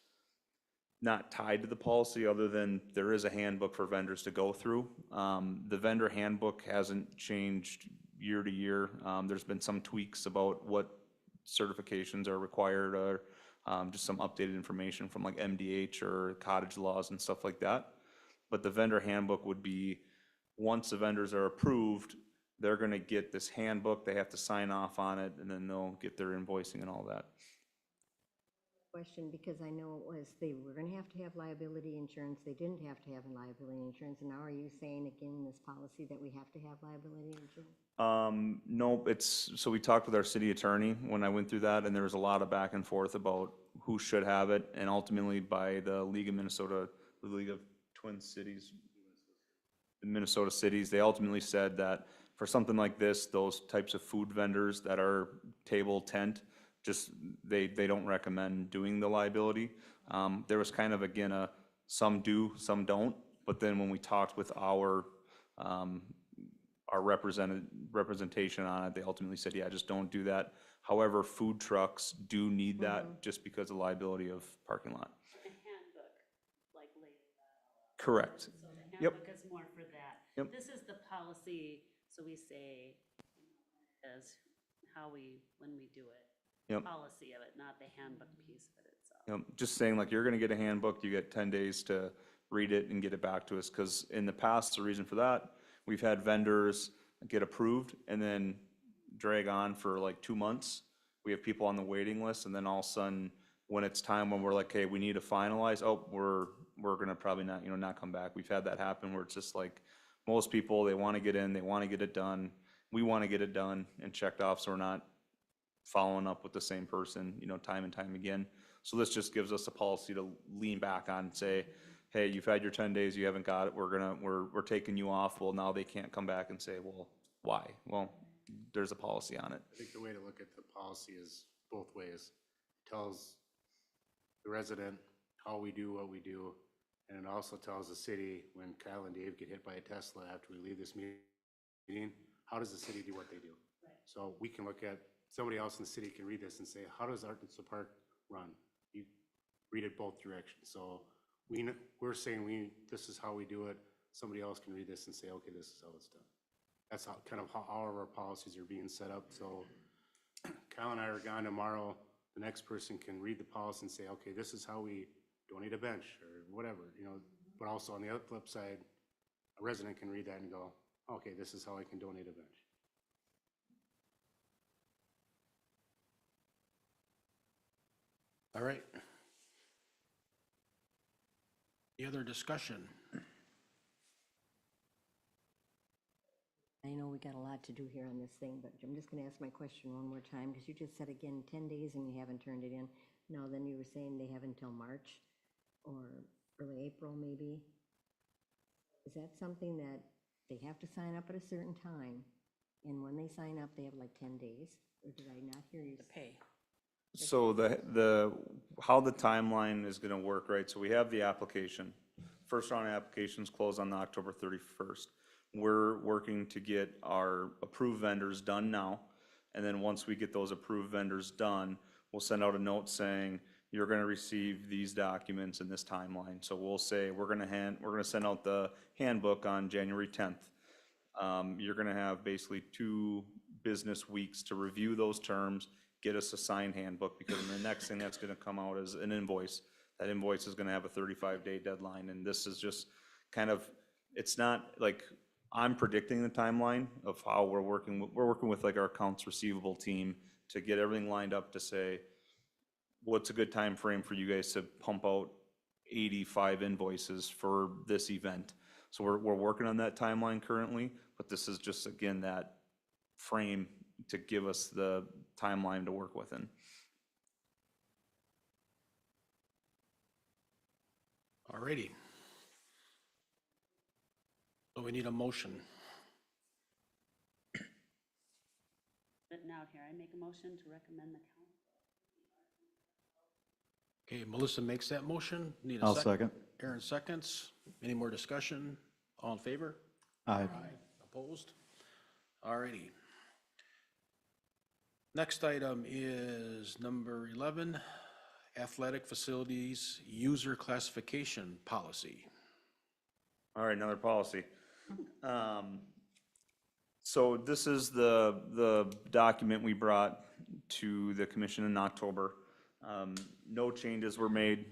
not tied to the policy, other than there is a handbook for vendors to go through. The vendor handbook hasn't changed year to year. There's been some tweaks about what certifications are required, or just some updated information from like MDH or cottage laws and stuff like that. But the vendor handbook would be, once the vendors are approved, they're gonna get this handbook, they have to sign off on it, and then they'll get their invoicing and all that.
Question, because I know it was, they were gonna have to have liability insurance, they didn't have to have liability insurance, and now are you saying again in this policy that we have to have liability insurance?
No, so we talked with our city attorney when I went through that, and there was a lot of back and forth about who should have it, and ultimately by the League of Minnesota, the League of Twin Cities, the Minnesota cities, they ultimately said that for something like this, those types of food vendors that are table tent, just, they don't recommend doing the liability. There was kind of, again, some do, some don't, but then when we talked with our representation on it, they ultimately said, yeah, just don't do that. However, food trucks do need that just because of liability of parking lot.
The handbook, like lays that out.
Correct.
So the
Yep.
handbook is more for that.
Yep.
This is the policy, so we say, as how we, when we do it.
Yep.
Policy of it, not the handbook piece of it itself.
You know, just saying, like, you're gonna get a handbook, you get 10 days to read it and get it back to us, because in the past, the reason for that, we've had vendors get approved and then drag on for like 2 months. We have people on the waiting list, and then all of a sudden, when it's time when we're like, hey, we need to finalize, oh, we're gonna probably not, not come back. We've had that happen where it's just like, most people, they wanna get in, they wanna get it done, we wanna get it done and checked off, so we're not following up with the same person, time and time again. So this just gives us a policy to lean back on and say, hey, you've had your 10 days, you haven't got it, we're taking you off. Well, now they can't come back and say, well, why? Well, there's a policy on it.
I think the way to look at the policy is both ways. It tells the resident how we do what we do, and it also tells the city, when Kyle and Dave get hit by a Tesla after we leave this meeting, how does the city do what they do? So we can look at, somebody else in the city can read this and say, how does Arkansas Park run? You read it both directions. So we're saying this is how we do it. Somebody else can read this and say, okay, this is how it's done. That's how, kind of how all of our policies are being set up. So Kyle and I are gone tomorrow. The next person can read the policy and say, okay, this is how we donate a bench or whatever, but also on the other flip side, a resident can read that and go, okay, this is how I can donate a bench.
All right. Any other discussion?
I know we got a lot to do here on this thing, but I'm just gonna ask my question one more time, because you just said again, 10 days and you haven't turned it in. No, then you were saying they have until March or early April maybe. Is that something that they have to sign up at a certain time? And when they sign up, they have like 10 days? Or did I not hear you?
To pay.
So how the timeline is gonna work, right? So we have the application. First round of applications close on October 31st. We're working to get our approved vendors done now. And then once we get those approved vendors done, we'll send out a note saying, you're gonna receive these documents in this timeline. So we'll say, we're gonna send out the handbook on January 10th. You're gonna have basically 2 business weeks to review those terms, get us a signed handbook, because the next thing that's gonna come out is an invoice. That invoice is gonna have a 35-day deadline, and this is just kind of, it's not like I'm predicting the timeline of how we're working with like our accounts receivable team to get everything lined up to say, what's a good time frame for you guys to pump out 85 invoices for this event. So we're working on that timeline currently, but this is just, again, that frame to give us the timeline to work within.
All righty. So we need a motion.
Written out here, I make a motion to recommend the council.
Okay, Melissa makes that motion. Need a
I'll second.
Aaron seconds. Any more discussion? All in favor?
Aye.
Opposed? All righty. Next item is number 11, athletic facilities user classification policy.
All right, another policy. So this is the document we brought to the commission in October. No changes were made.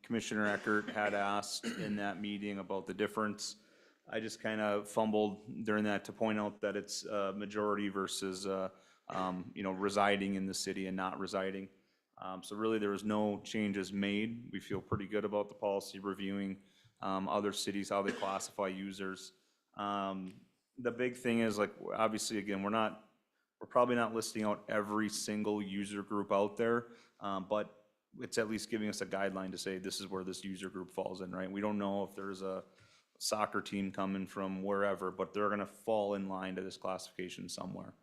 Commissioner Eckert had asked in that meeting about the difference. I just kind of fumbled during that to point out that it's majority versus, residing in the city and not residing. So really, there was no changes made. We feel pretty good about the policy, reviewing other cities, how they classify users. The big thing is, like, obviously, again, we're probably not listing out every single user group out there, but it's at least giving us a guideline to say this is where this user group falls in, right? We don't know if there's a soccer team coming from wherever, but they're gonna fall in line to this classification somewhere.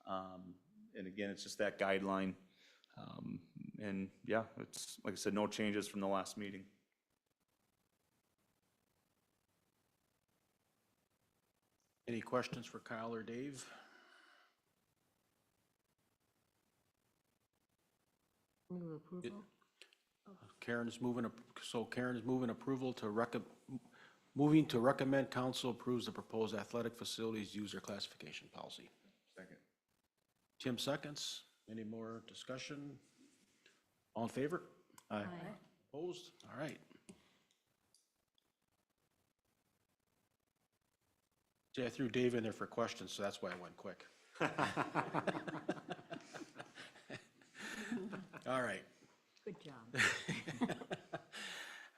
And again, it's just that guideline. And yeah, it's, like I said, no changes from the last meeting.
Any questions for Kyle or Dave?
Move approval?
Karen's moving, Karen's moving approval to moving to recommend council approves the proposed athletic facilities user classification policy.
Second.
Tim seconds. Any more discussion? All in favor?
Aye.
Opposed? All right. See, I threw Dave in there for questions, so that's why I went quick. All right.
Good job.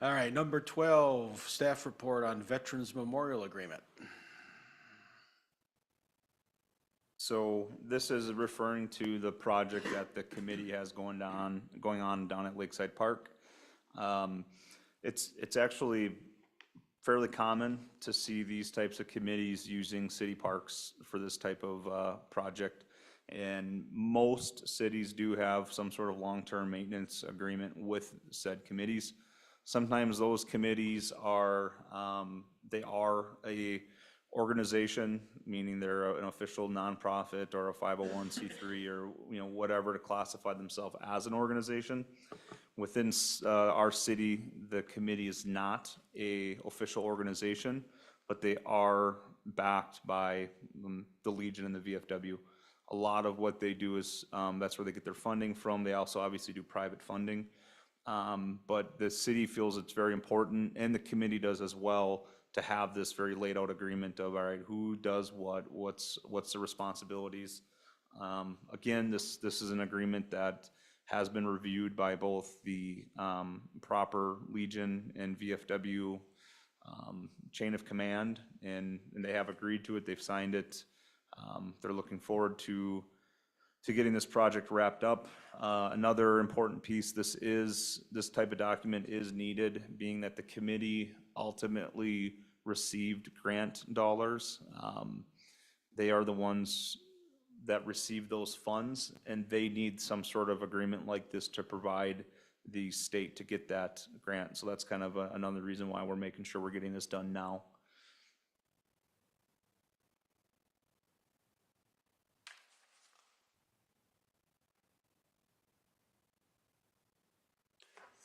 All right, number 12, staff report on Veterans Memorial Agreement.
So this is referring to the project that the committee has going on down at Lakeside Park. It's actually fairly common to see these types of committees using city parks for this type of project. And most cities do have some sort of long-term maintenance agreement with said committees. Sometimes those committees are, they are a organization, meaning they're an official nonprofit or a 501c3 or, whatever to classify themselves as an organization. Within our city, the committee is not a official organization, but they are backed by the Legion and the VFW. A lot of what they do is, that's where they get their funding from. They also obviously do private funding. But the city feels it's very important, and the committee does as well, to have this very laid out agreement of, all right, who does what's the responsibilities. Again, this is an agreement that has been reviewed by both the proper Legion and VFW chain of command, and they have agreed to it. They've signed it. They're looking forward to getting this project wrapped up. Another important piece, this type of document is needed, being that the committee ultimately received grant dollars. They are the ones that receive those funds, and they need some sort of agreement like this to provide the state to get that grant. So that's kind of another reason why we're making sure we're getting this done now.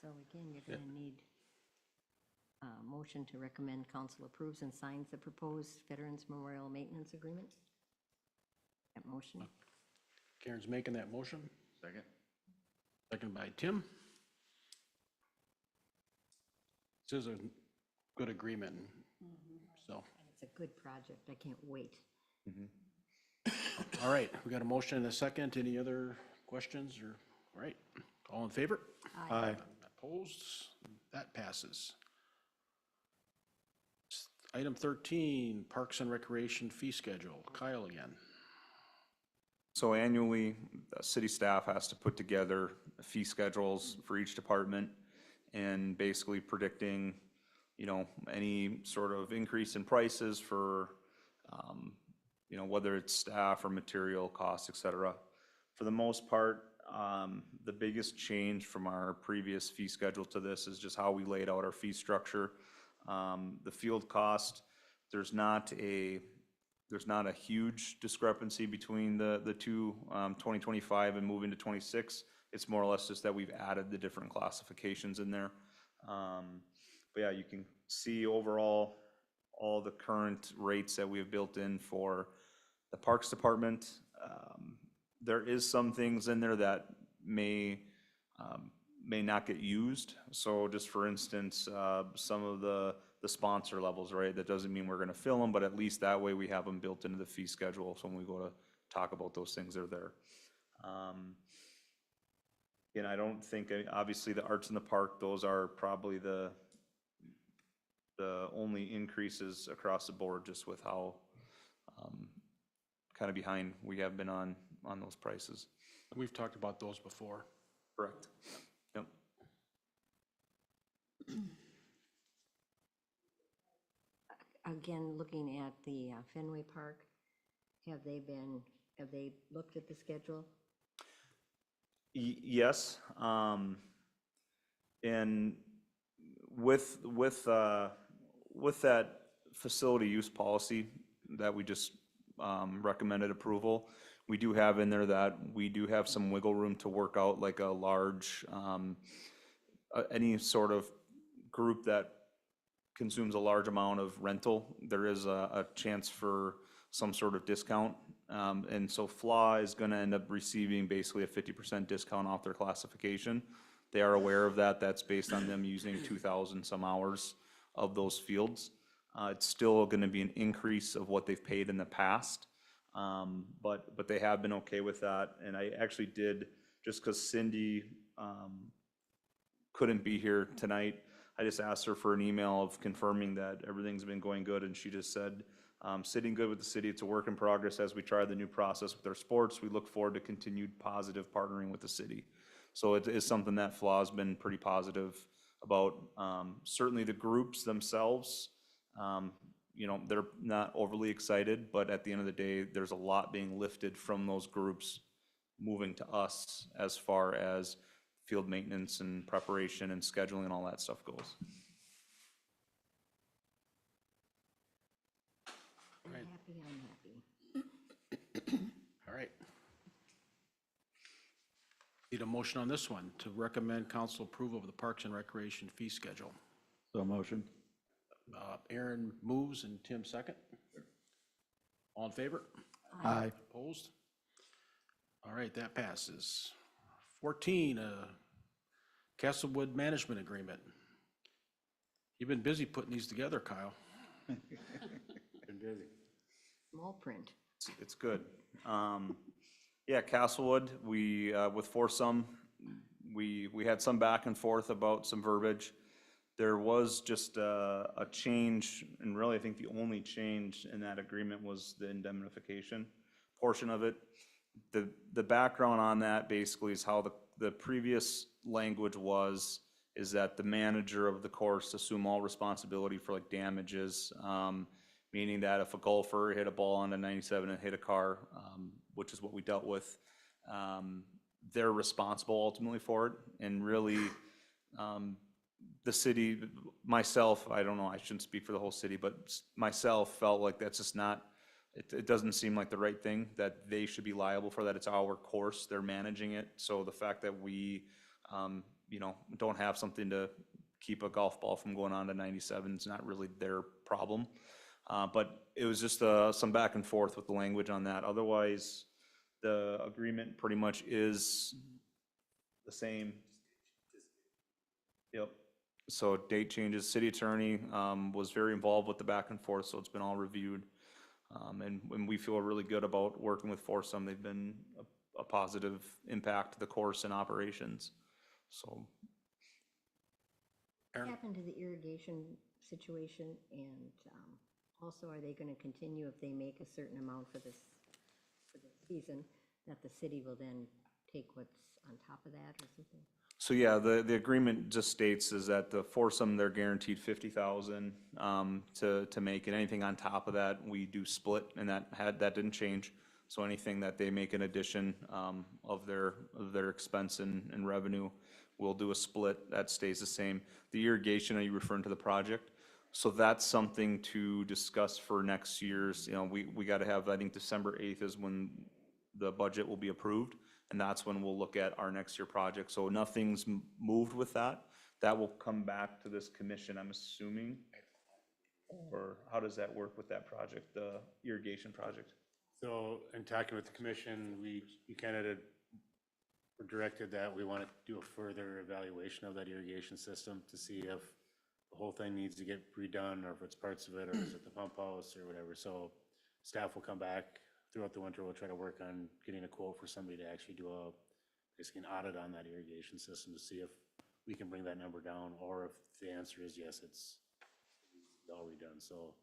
So again, you're going to need a motion to recommend council approves and signs the proposed Veterans Memorial Maintenance Agreement. That motion.
Karen's making that motion.
Second.
Second by Tim. This is a good agreement, so.
It's a good project. I can't wait.
All right, we got a motion and a second. Any other questions or, all right, all in favor?
Aye.
Opposed? That passes. Item 13, Parks and Recreation fee schedule. Kyle again.
So annually, city staff has to put together fee schedules for each department and basically predicting, any sort of increase in prices for, whether it's staff or material costs, et cetera. For the most part, the biggest change from our previous fee schedule to this is just how we laid out our fee structure. The field cost, there's not a huge discrepancy between the two, 2025 and moving to 26. It's more or less just that we've added the different classifications in there. But yeah, you can see overall, all the current rates that we have built in for the Parks Department. There is some things in there that may not get used. So just for instance, some of the sponsor levels, right? That doesn't mean we're gonna fill them, but at least that way we have them built into the fee schedule. So when we go to talk about those things, they're there. And I don't think, obviously, the arts in the park, those are probably the only increases across the board, just with how kind of behind we have been on those prices.
We've talked about those before.
Correct. Yep.
Again, looking at the Fenway Park, have they looked at the schedule?
Yes, and with that facility use policy that we just recommended approval, we do have in there that we do have some wiggle room to work out like a large, any sort of group that consumes a large amount of rental. There is a chance for some sort of discount. And so FLA is going to end up receiving basically a 50% discount off their classification. They are aware of that. That's based on them using 2,000 some hours of those fields. It's still going to be an increase of what they've paid in the past. But they have been okay with that. And I actually did, just because Cindy couldn't be here tonight, I just asked her for an email of confirming that everything's been going good. And she just said, sitting good with the city. It's a work in progress as we try the new process with our sports. We look forward to continued positive partnering with the city. So it is something that FLA has been pretty positive about. Certainly the groups themselves, they're not overly excited, but at the end of the day, there's a lot being lifted from those groups moving to us as far as field maintenance and preparation and scheduling and all that stuff goes.
I'm happy.
All right. Need a motion on this one to recommend council approval of the Parks and Recreation fee schedule.
So motion.
Aaron moves and Tim second. All in favor?
Aye.
Opposed? All right, that passes. 14, Castlewood Management Agreement. You've been busy putting these together, Kyle.
Been busy.
Small print.
It's good. Yeah, Castlewood, we, with foursome, we had some back and forth about some verbiage. There was just a change, and really I think the only change in that agreement was the indemnification portion of it. The background on that basically is how the previous language is that the manager of the course assume all responsibility for like damages, meaning that if a golfer hit a ball on a 97 and hit a car, which is what we dealt with, they're responsible ultimately for it. And really, the city, myself, I don't know, I shouldn't speak for the whole city, but myself felt like that's just not, it doesn't seem like the right thing, that they should be liable for that. It's our course, they're managing it. So the fact that we, don't have something to keep a golf ball from going on to 97 is not really their problem. But it was just some back and forth with the language on that. Otherwise, the agreement pretty much is the same. Yep. So date changes. City attorney was very involved with the back and forth, so it's been all reviewed. And we feel really good about working with foursome. They've been a positive impact to the course and operations. So.
What happened to the irrigation situation, and also, are they going to continue if they make a certain amount for this season, that the city will then take what's on top of that or something?
So yeah, the agreement just states is that the foursome, they're guaranteed 50,000 to make, and anything on top of that, we do split, and that didn't change. So anything that they make in addition of their expense and revenue, we'll do a split. That stays the same. The irrigation, are you referring to the project? So that's something to discuss for next year's. We got to have, I think December 8th is when the budget will be approved, and that's when we'll look at our next year project. So nothing's moved with that. That will come back to this commission, I'm assuming? Or how does that work with that project, the irrigation project?
So in talking with the commission, we kind of were directed that we want to do a further evaluation of that irrigation system to see if the whole thing needs to get redone, or if it's parts of it, or is it the pump house or whatever. So staff will come back throughout the winter. We'll try to work on getting a quote for somebody to actually do basically an audit on that irrigation system to see if we can bring that number down, or if the answer is yes, it's all redone. So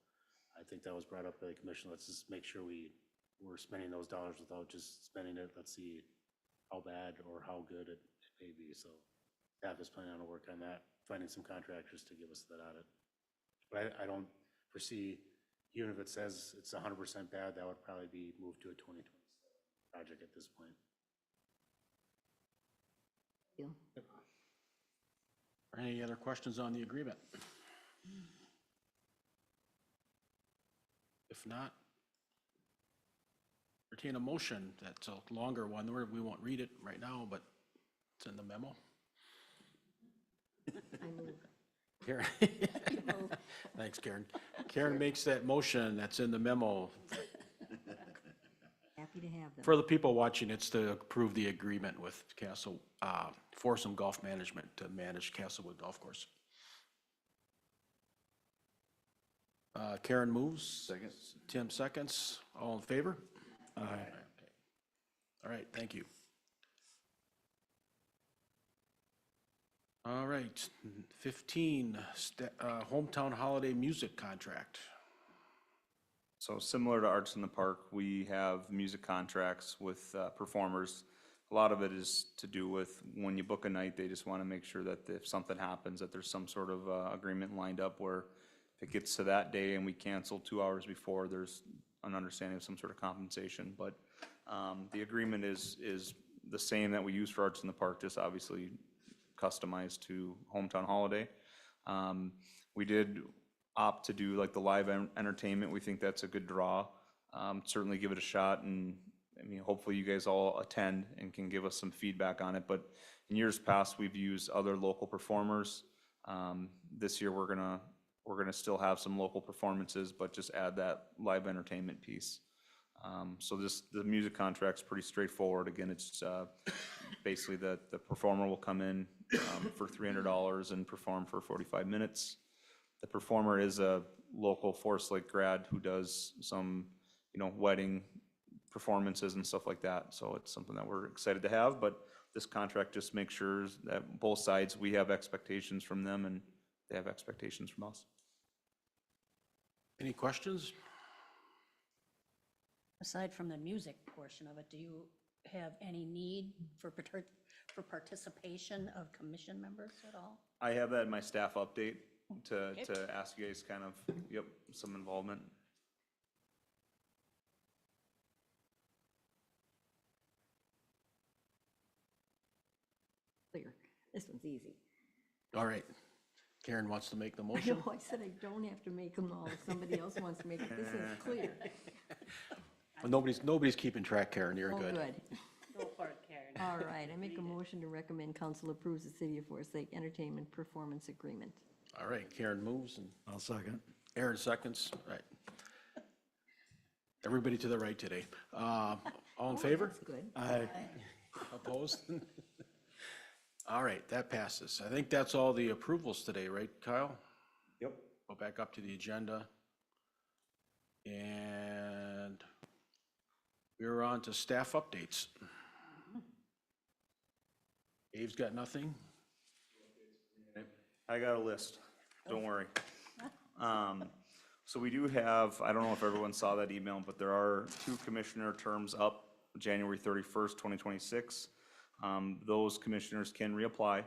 I think that was brought up by the commission. Let's just make sure we're spending those dollars without just spending it. Let's see how bad or how good it may be. So staff is planning on work on that, finding some contractors to give us that audit. But I don't foresee, even if it says it's 100% bad, that would probably be moved to a 2027 project at this point.
You.
Any other questions on the agreement? If not, entertain a motion. That's a longer one. We won't read it right now, but it's in the memo.
I move.
Karen. Thanks, Karen. Karen makes that motion. That's in the memo.
Happy to have them.
For the people watching, it's to approve the agreement with Castle, Foursome Golf Management to manage Castlewood Golf Course. Karen moves.
Second.
Tim seconds. All in favor?
Aye.
All right, thank you. All right, 15, hometown holiday music contract.
So similar to Arts in the Park, we have music contracts with performers. A lot of it is to do with when you book a night, they just want to make sure that if something happens, that there's some sort of agreement lined up where if it gets to that day and we cancel 2 hours before, there's an understanding of some sort of compensation. But the agreement is the same that we use for Arts in the Park, just obviously customized to hometown holiday. We did opt to do like the live entertainment. We think that's a good draw. Certainly give it a shot, and I mean, hopefully you guys all attend and can give us some feedback on it. But in years past, we've used other local performers. This year we're gonna still have some local performances, but just add that live entertainment piece. So the music contract's pretty straightforward. Again, it's basically the performer will come in for $300 and perform for 45 minutes. The performer is a local Forest Lake grad who does some, wedding performances and stuff like that. So it's something that we're excited to have, but this contract just makes sure that both sides, we have expectations from them and they have expectations from us.
Any questions?
Aside from the music portion of it, do you have any need for participation of commission members at all?
I have that in my staff update to ask you guys kind of, some involvement.
Clear. This one's easy.
All right. Karen wants to make the
I
motion.
know, I said I don't have to make them all. If somebody else wants to make it, this is clear.
Well, nobody's keeping track, Karen. You're
Oh,
good.
good.
Go for it, Karen.
All right, I make a motion to recommend council approves the City of Forest Lake Entertainment Performance Agreement.
All right, Karen moves and
I'll second.
Aaron seconds. Right. Everybody to the right today. All in favor?
That's good.
Aye.
Opposed? All right, that passes. I think that's all the approvals today, right, Kyle?
Yep.
Go back up to the agenda. And we're on to staff updates. Dave's got nothing?
I got a list, don't worry. So we do have, I don't know if everyone saw that email, but there are 2 commissioner terms up January 31st, 2026. Those commissioners can reapply.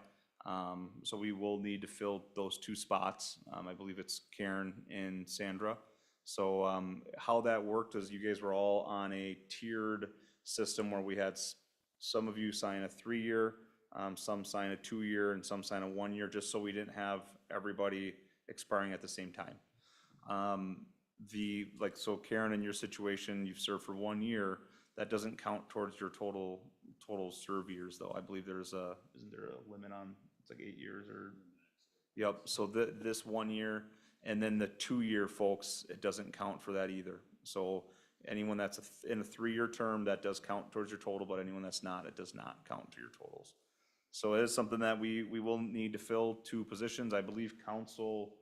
So we will need to fill those 2 spots. I believe it's Karen and Sandra. So how that worked is you guys were all on a tiered system where we had some of you sign a 3-year, some sign a 2-year, and some sign a 1-year, just so we didn't have everybody expiring at the same time. So Karen, in your situation, you've served for 1 year. That doesn't count towards your total total serve years, though. I believe there's isn't there a limit on, it's like 8 years or? Yep, so this 1 year, and then the 2-year folks, it doesn't count for that either. So anyone that's in a 3-year term, that does count towards your total, but anyone that's not, it does not count to your totals. So it is something that we will need to fill 2 positions. I believe council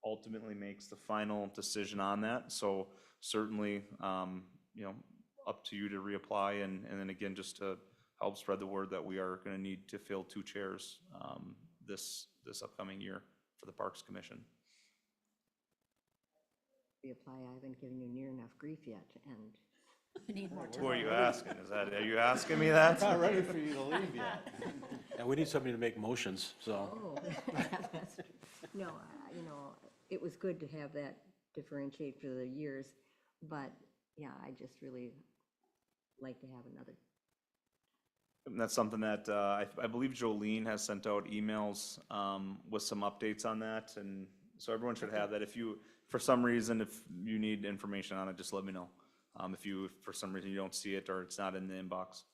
ultimately makes the final decision on that. So certainly, you know, up to you to reapply, and then again, just to help spread the word that we are gonna need to fill 2 chairs, this upcoming year for the Parks Commission.
Reapply, I haven't given you near enough grief yet, and
We need more time.
Who are you asking? Are you asking me that?
Not ready for you to leave yet.
And we need somebody to make motions, so.
oh, that's- no, you know, it was good to have that differentiate for the years, but yeah, I just really like to have another.
And that's something that I believe Jolene has sent out emails with some updates on that, and so everyone should have that. If you, for some reason, if you need information on it, just let me know. If for some reason you don't see it or it's not in the inbox.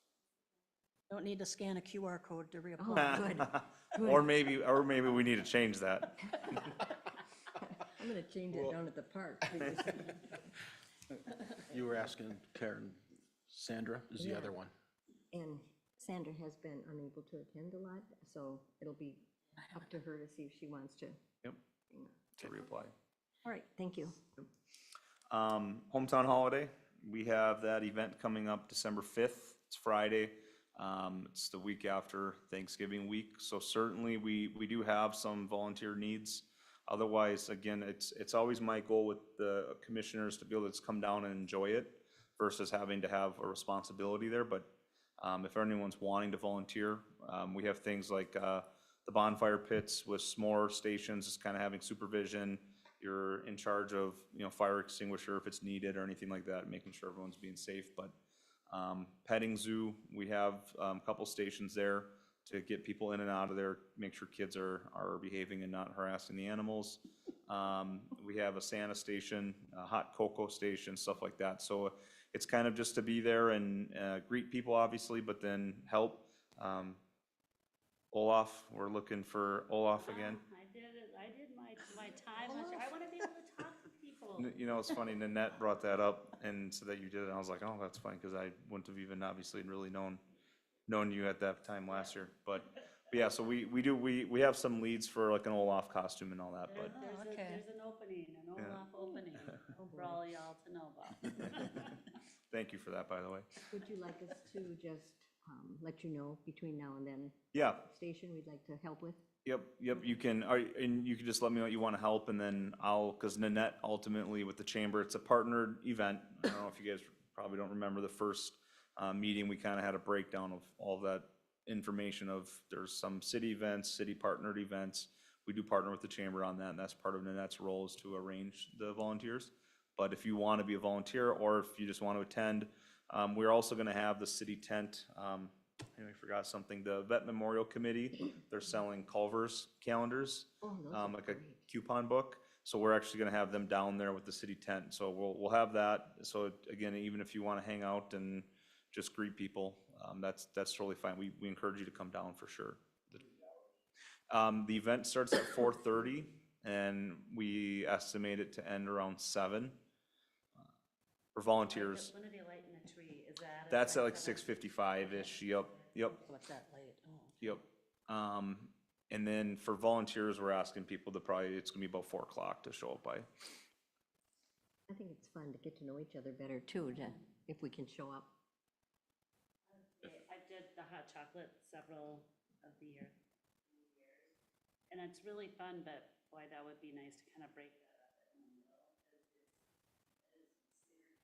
Don't need to scan a QR code to
Oh,
reapply.
good.
Or maybe we need to change that.
I'm gonna change it down at the park.
You were asking Karen, Sandra is the
Yeah.
other one.
And Sandra has been unable to attend a lot, so it'll be up to her to see if she wants to.
Yep,
you know.
to reapply.
All right, thank you.
Hometown Holiday, we have that event coming up December 5th. It's Friday. It's the week after Thanksgiving week. So certainly we do have some volunteer needs. Otherwise, again, it's always my goal with the commissioners to be able to just come down and enjoy it versus having to have a responsibility there. But if anyone's wanting to volunteer, we have things like the bonfire pits with s'more stations, just kind of having supervision. You're in charge of, fire extinguisher if it's needed or anything like that, making sure everyone's being safe. But petting zoo, we have a couple stations there to get people in and out of there, make sure kids are behaving and not harassing the animals. We have a Santa station, a hot cocoa station, stuff like that. So it's kind of just to be there and greet people, obviously, but then help. Olaf, we're looking for Olaf again.
I did my time. I want to be able to talk to people.
It's funny, Nanette brought that up and said that you did it, and I was like, oh, that's funny, because I wouldn't have even obviously really known you at that time last year. But yeah, so we have some leads for like an Olaf costume and all that, but
okay.
There's an opening, an Olaf opening for all y'all to know about.
thank you for that, by the way.
Would you like us to just let you know between now and then?
Yeah,
Station we'd like to help with?
yep, you can, and you can just let me know what you want to help, and then because Nanette ultimately with the chamber, it's a partnered event. I don't know if you guys probably don't remember the first meeting, we kind of had a breakdown of all that information of there's some city events, city partnered events. We do partner with the chamber on that, and that's part of Nanette's role is to arrange the volunteers. But if you want to be a volunteer or if you just want to attend, we're also going to have the city tent. I forgot something. The Vet Memorial Committee, they're selling Culver's calendars,
Oh, those are
like a
great.
coupon book. So we're actually going to have them down there with the city tent. So we'll have that. So again, even if you want to hang out and just greet people, that's totally fine. We encourage you to come down for sure. The event starts at 4:30, and we estimate it to end around 7. For volunteers,
When are they lighting the tree? Is that?
that's at like 6:55-ish. Yep.
So it's that late. Oh.
Yep. And then for volunteers, we're asking people to it's gonna be about 4 o'clock to show up by.
I think it's fun to get to know each other better too, if we can show up.
I did the hot chocolate several of the year. And it's really fun, but boy, that would be nice to kind of break that up in the middle. 'Cause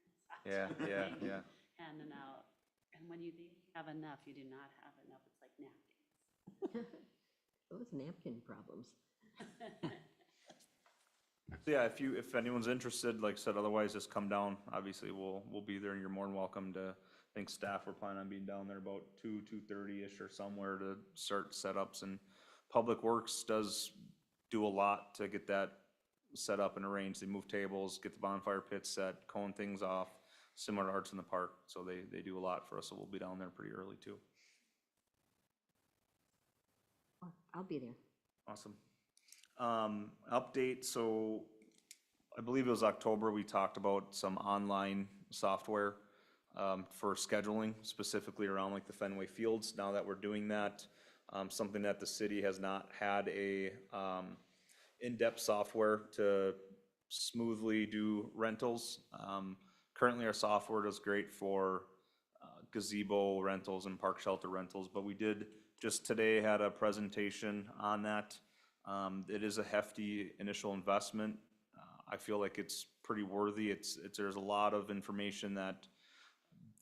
it's hot chocolate
Yeah.
handing out. And when you think you have enough, you do not have enough. It's like napkins.
Those napkin problems.
So yeah, if anyone's interested, like I said, otherwise just come down. Obviously, we'll be there, and you're more than welcome to. I think staff we're planning on being down there about 2:30-ish or somewhere to start setups, and Public Works does do a lot to get that set up and arranged. They move tables, get the bonfire pits set, cone things off, similar to Arts in the Park. So they do a lot for us. So we'll be down there pretty early too.
I'll be there.
Awesome. Update, so I believe it was October, we talked about some online software for scheduling, specifically around like the Fenway Fields. Now that we're doing that, something that the city has not had a in-depth software to smoothly do rentals. Currently, our software does great for gazebo rentals and park shelter rentals, but we did just today had a presentation on that. It is a hefty initial investment. I feel like it's pretty worthy. There's a lot of information that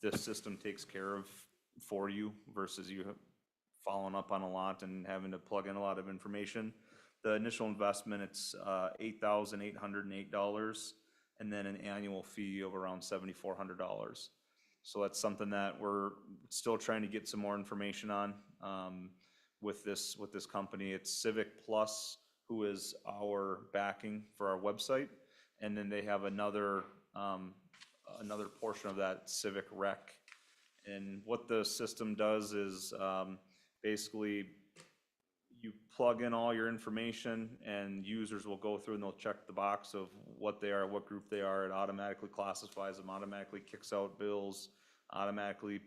this system takes care of for you versus you following up on a lot and having to plug in a lot of information. The initial investment, it's $8,808, and then an annual fee of around $7,400. So that's something that we're still trying to get some more information on with this company. It's Civic Plus, who is our backing for our website, and then they have another portion of that, Civic Rec. And what the system does is basically you plug in all your information and users will go through and they'll check the box of what they are, what group they are. It automatically classifies them, automatically kicks out bills, automatically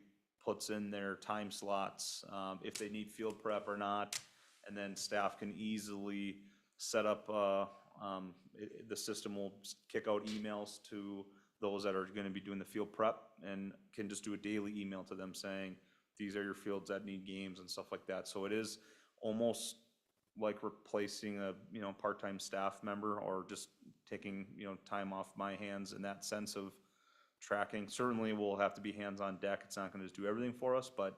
puts in their time slots, if they need field prep or not. And then staff can easily set up, the system will kick out emails to those that are going to be doing the field prep and can just do a daily email to them saying, these are your fields that need games and stuff like that. So it is almost like replacing a part-time staff member or just taking time off my hands in that sense of tracking. Certainly we'll have to be hands on deck. It's not going to just do everything for us, but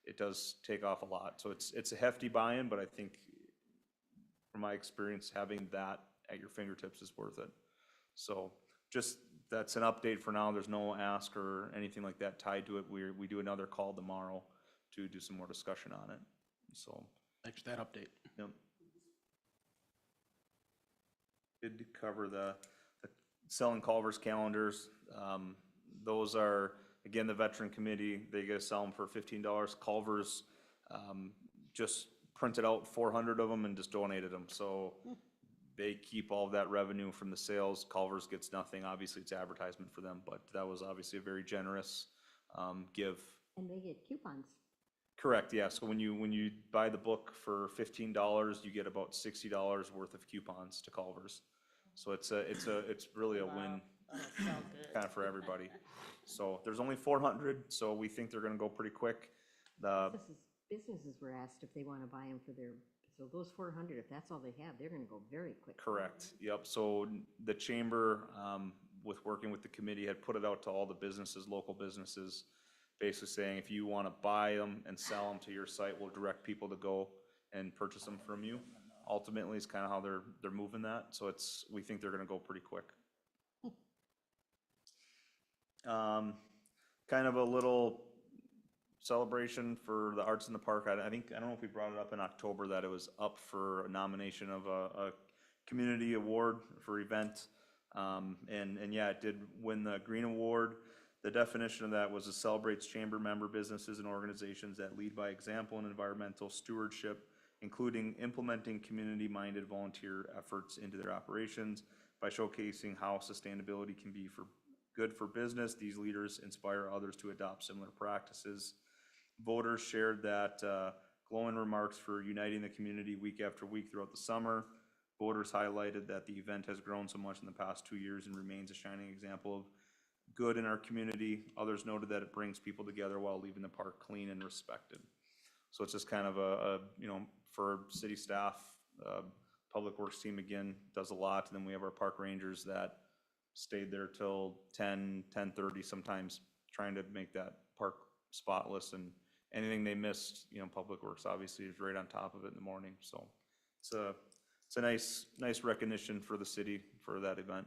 it does take off a lot. So it's a hefty buy-in, but I think from my experience, having that at your fingertips is worth it. So just that's an update for now. There's no ask or anything like that tied to it. We do another call tomorrow to do some more discussion on it. So
Thanks for that update.
yep. Did cover the selling Culver's calendars. Those are, again, the veteran committee, they get to sell them for $15. Culver's just printed out 400 of them and just donated them. So they keep all of that revenue from the sales. Culver's gets nothing. Obviously, it's advertisement for them, but that was obviously a very generous give.
And they get coupons.
Correct, yeah. So when you buy the book for $15, you get about $60 worth of coupons to Culver's. So it's really a win
Oh, so good.
kind of for everybody. So there's only 400, so we think they're gonna go pretty quick.
Businesses were asked if they want to buy them for their, so those 400, if that's all they have, they're going to go very quick.
Correct, yep. So the chamber, with working with the committee, had put it out to all the businesses, local businesses, basically saying, if you want to buy them and sell them to your site, we'll direct people to go and purchase them from you. Ultimately, it's kind of how they're moving that. So we think they're going to go pretty quick. Kind of a little celebration for the arts in the park. I don't know if we brought it up in October that it was up for a nomination of a community award for event. And yeah, it did win the Green Award. The definition of that was it celebrates chamber member businesses and organizations that lead by example in environmental stewardship, including implementing community-minded volunteer efforts into their operations by showcasing how sustainability can be good for business. These leaders inspire others to adopt similar practices. Voters shared that glowing remarks for uniting the community week after week throughout the summer. Voters highlighted that the event has grown so much in the past 2 years and remains a shining example of good in our community. Others noted that it brings people together while leaving the park clean and respected. So it's just kind of for city staff, public works team again does a lot, and then we have our park rangers that stayed there till 10:30 sometimes, trying to make that park spotless, and anything they missed, public works obviously is right on top of it in the morning. So it's a nice recognition for the city for that event.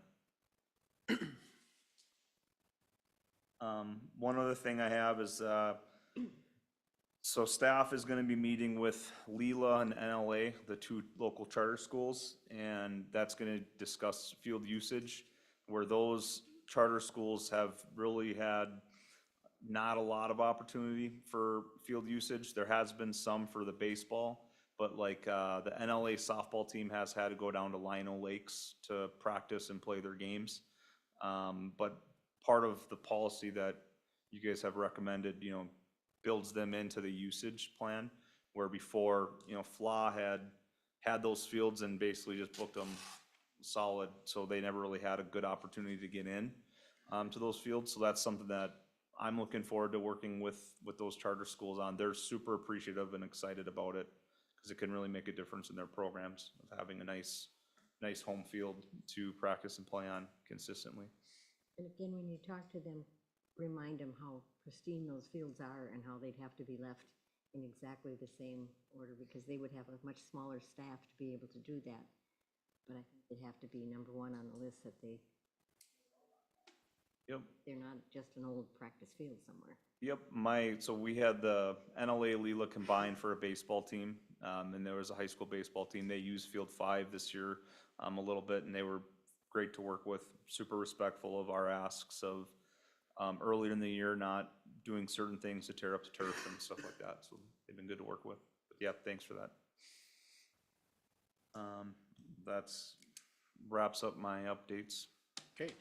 One other thing I have is, so staff is going to be meeting with Leela and NLA, the two local charter schools, and that's going to discuss field usage, where those charter schools have really had not a lot of opportunity for field usage. There has been some for the baseball, but like, the NLA softball team has had to go down to Lino Lakes to practice and play their games. But part of the policy that you guys have recommended, builds them into the usage plan, where before, FLA had those fields and basically just booked them solid, so they never really had a good opportunity to get in, to those fields. So that's something that I'm looking forward to working with those charter schools on. They're super appreciative and excited about it, because it can really make a difference in their programs of having a nice home field to practice and play on consistently.
And again, when you talk to them, remind them how pristine those fields are and how they'd have to be left in exactly the same order, because they would have a much smaller staff to be able to do that. But I think they'd have to be number one on the list, that
Yep.
they're not just an old practice field somewhere.
Yep, so we had the NLA Leela combined for a baseball team, and there was a high school baseball team. They used Field 5 this year, a little bit, and they were great to work with, super respectful of our asks of, earlier in the year, not doing certain things to tear up the turf and stuff like that, so they've been good to work with. But yeah, thanks for that. That's, wraps up my updates.
Okay.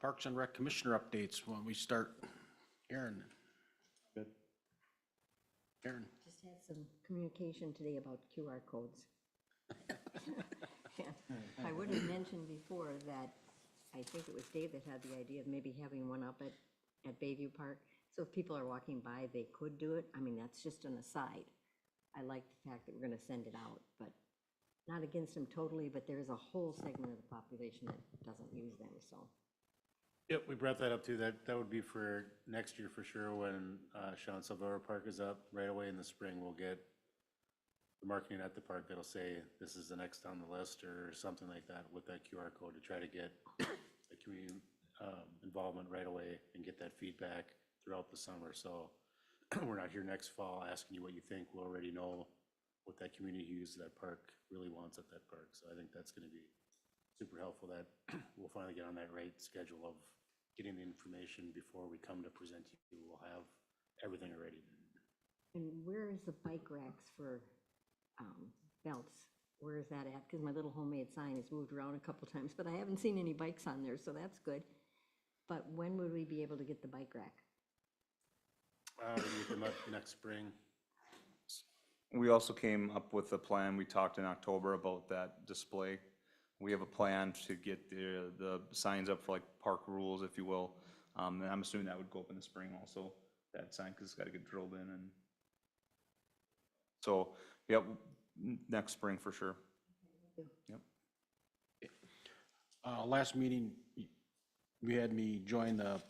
Parks and Rec Commissioner updates, when we start. Aaron.
Good.
Aaron.
Just had some communication today about QR codes. I would have mentioned before that I think it was Dave that had the idea of maybe having one up at Bayview Park. So if people are walking by, they could do it. I mean, that's just an aside. I like the fact that we're gonna send it out, but not against them totally, but there is a whole segment of the population that doesn't use them, so.
Yep, we brought that up too. That would be for next year for sure, when Sean Silvera Park is up. Right away in the spring, we'll get the marketing at the park that'll say, this is the next on the list, or something like that, with that QR code, to try to get the community involvement right away and get that feedback throughout the summer. So we're not here next fall asking you what you think. We'll already know what that community who uses that park really wants at that park. So I think that's gonna be super helpful, that we'll finally get on that right schedule of getting the information before we come to present to you. We'll have everything already.
And where is the bike racks for belts? Where is that at? Because my little homemade sign has moved around a couple times, but I haven't seen any bikes on there, so that's good. But when would we be able to get the bike rack?
We'll get them up next spring.
We also came up with a plan, we talked in October about that display. We have a plan to get the signs up for like park rules, if you will. And I'm assuming that would go up in the spring also, that sign, because it's got to get drilled in. And so, yep, next spring for sure. Yep.
Last meeting, you had me join the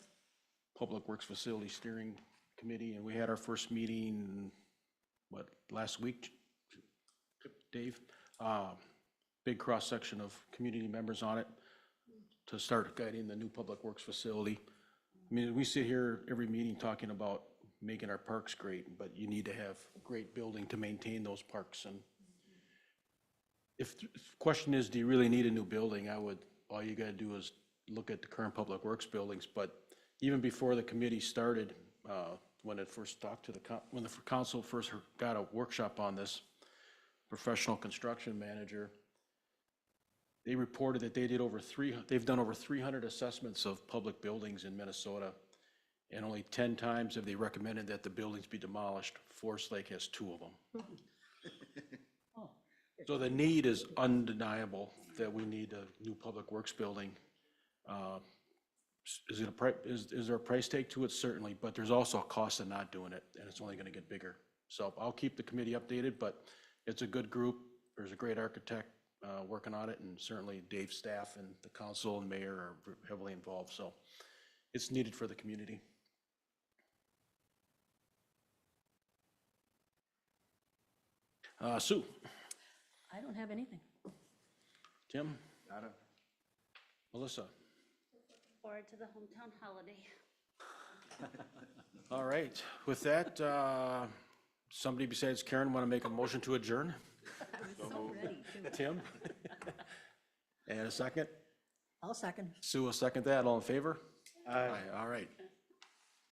Public Works Facility Steering Committee, and we had our first meeting, last week, Dave? Big cross-section of community members on it to start guiding the new Public Works facility. I mean, we sit here every meeting talking about making our parks great, but you need to have a great building to maintain those parks. And if the question is, do you really need a new building? All you gotta do is look at the current Public Works buildings. But even before the committee started, when it first talked to when the council first got a workshop on this, professional construction manager, they reported that they've done over 300 assessments of public buildings in Minnesota, and only 10 times have they recommended that the buildings be demolished. Forest Lake has 2 of them. So the need is undeniable that we need a new public works building. Is there a price tag to it? Certainly, but there's also a cost of not doing it, and it's only gonna get bigger. So I'll keep the committee updated, but it's a good group. There's a great architect working on it, and certainly Dave's staff and the council and mayor are heavily involved, so it's needed for the community. Sue?
I don't have anything.
Tim? Melissa?
Forward to the hometown holiday.
All right, with that, somebody besides Karen want to make a motion to adjourn?
So ready to.
Tim? And a second?
I'll second.
Sue will second that. All in favor? Aye. All right.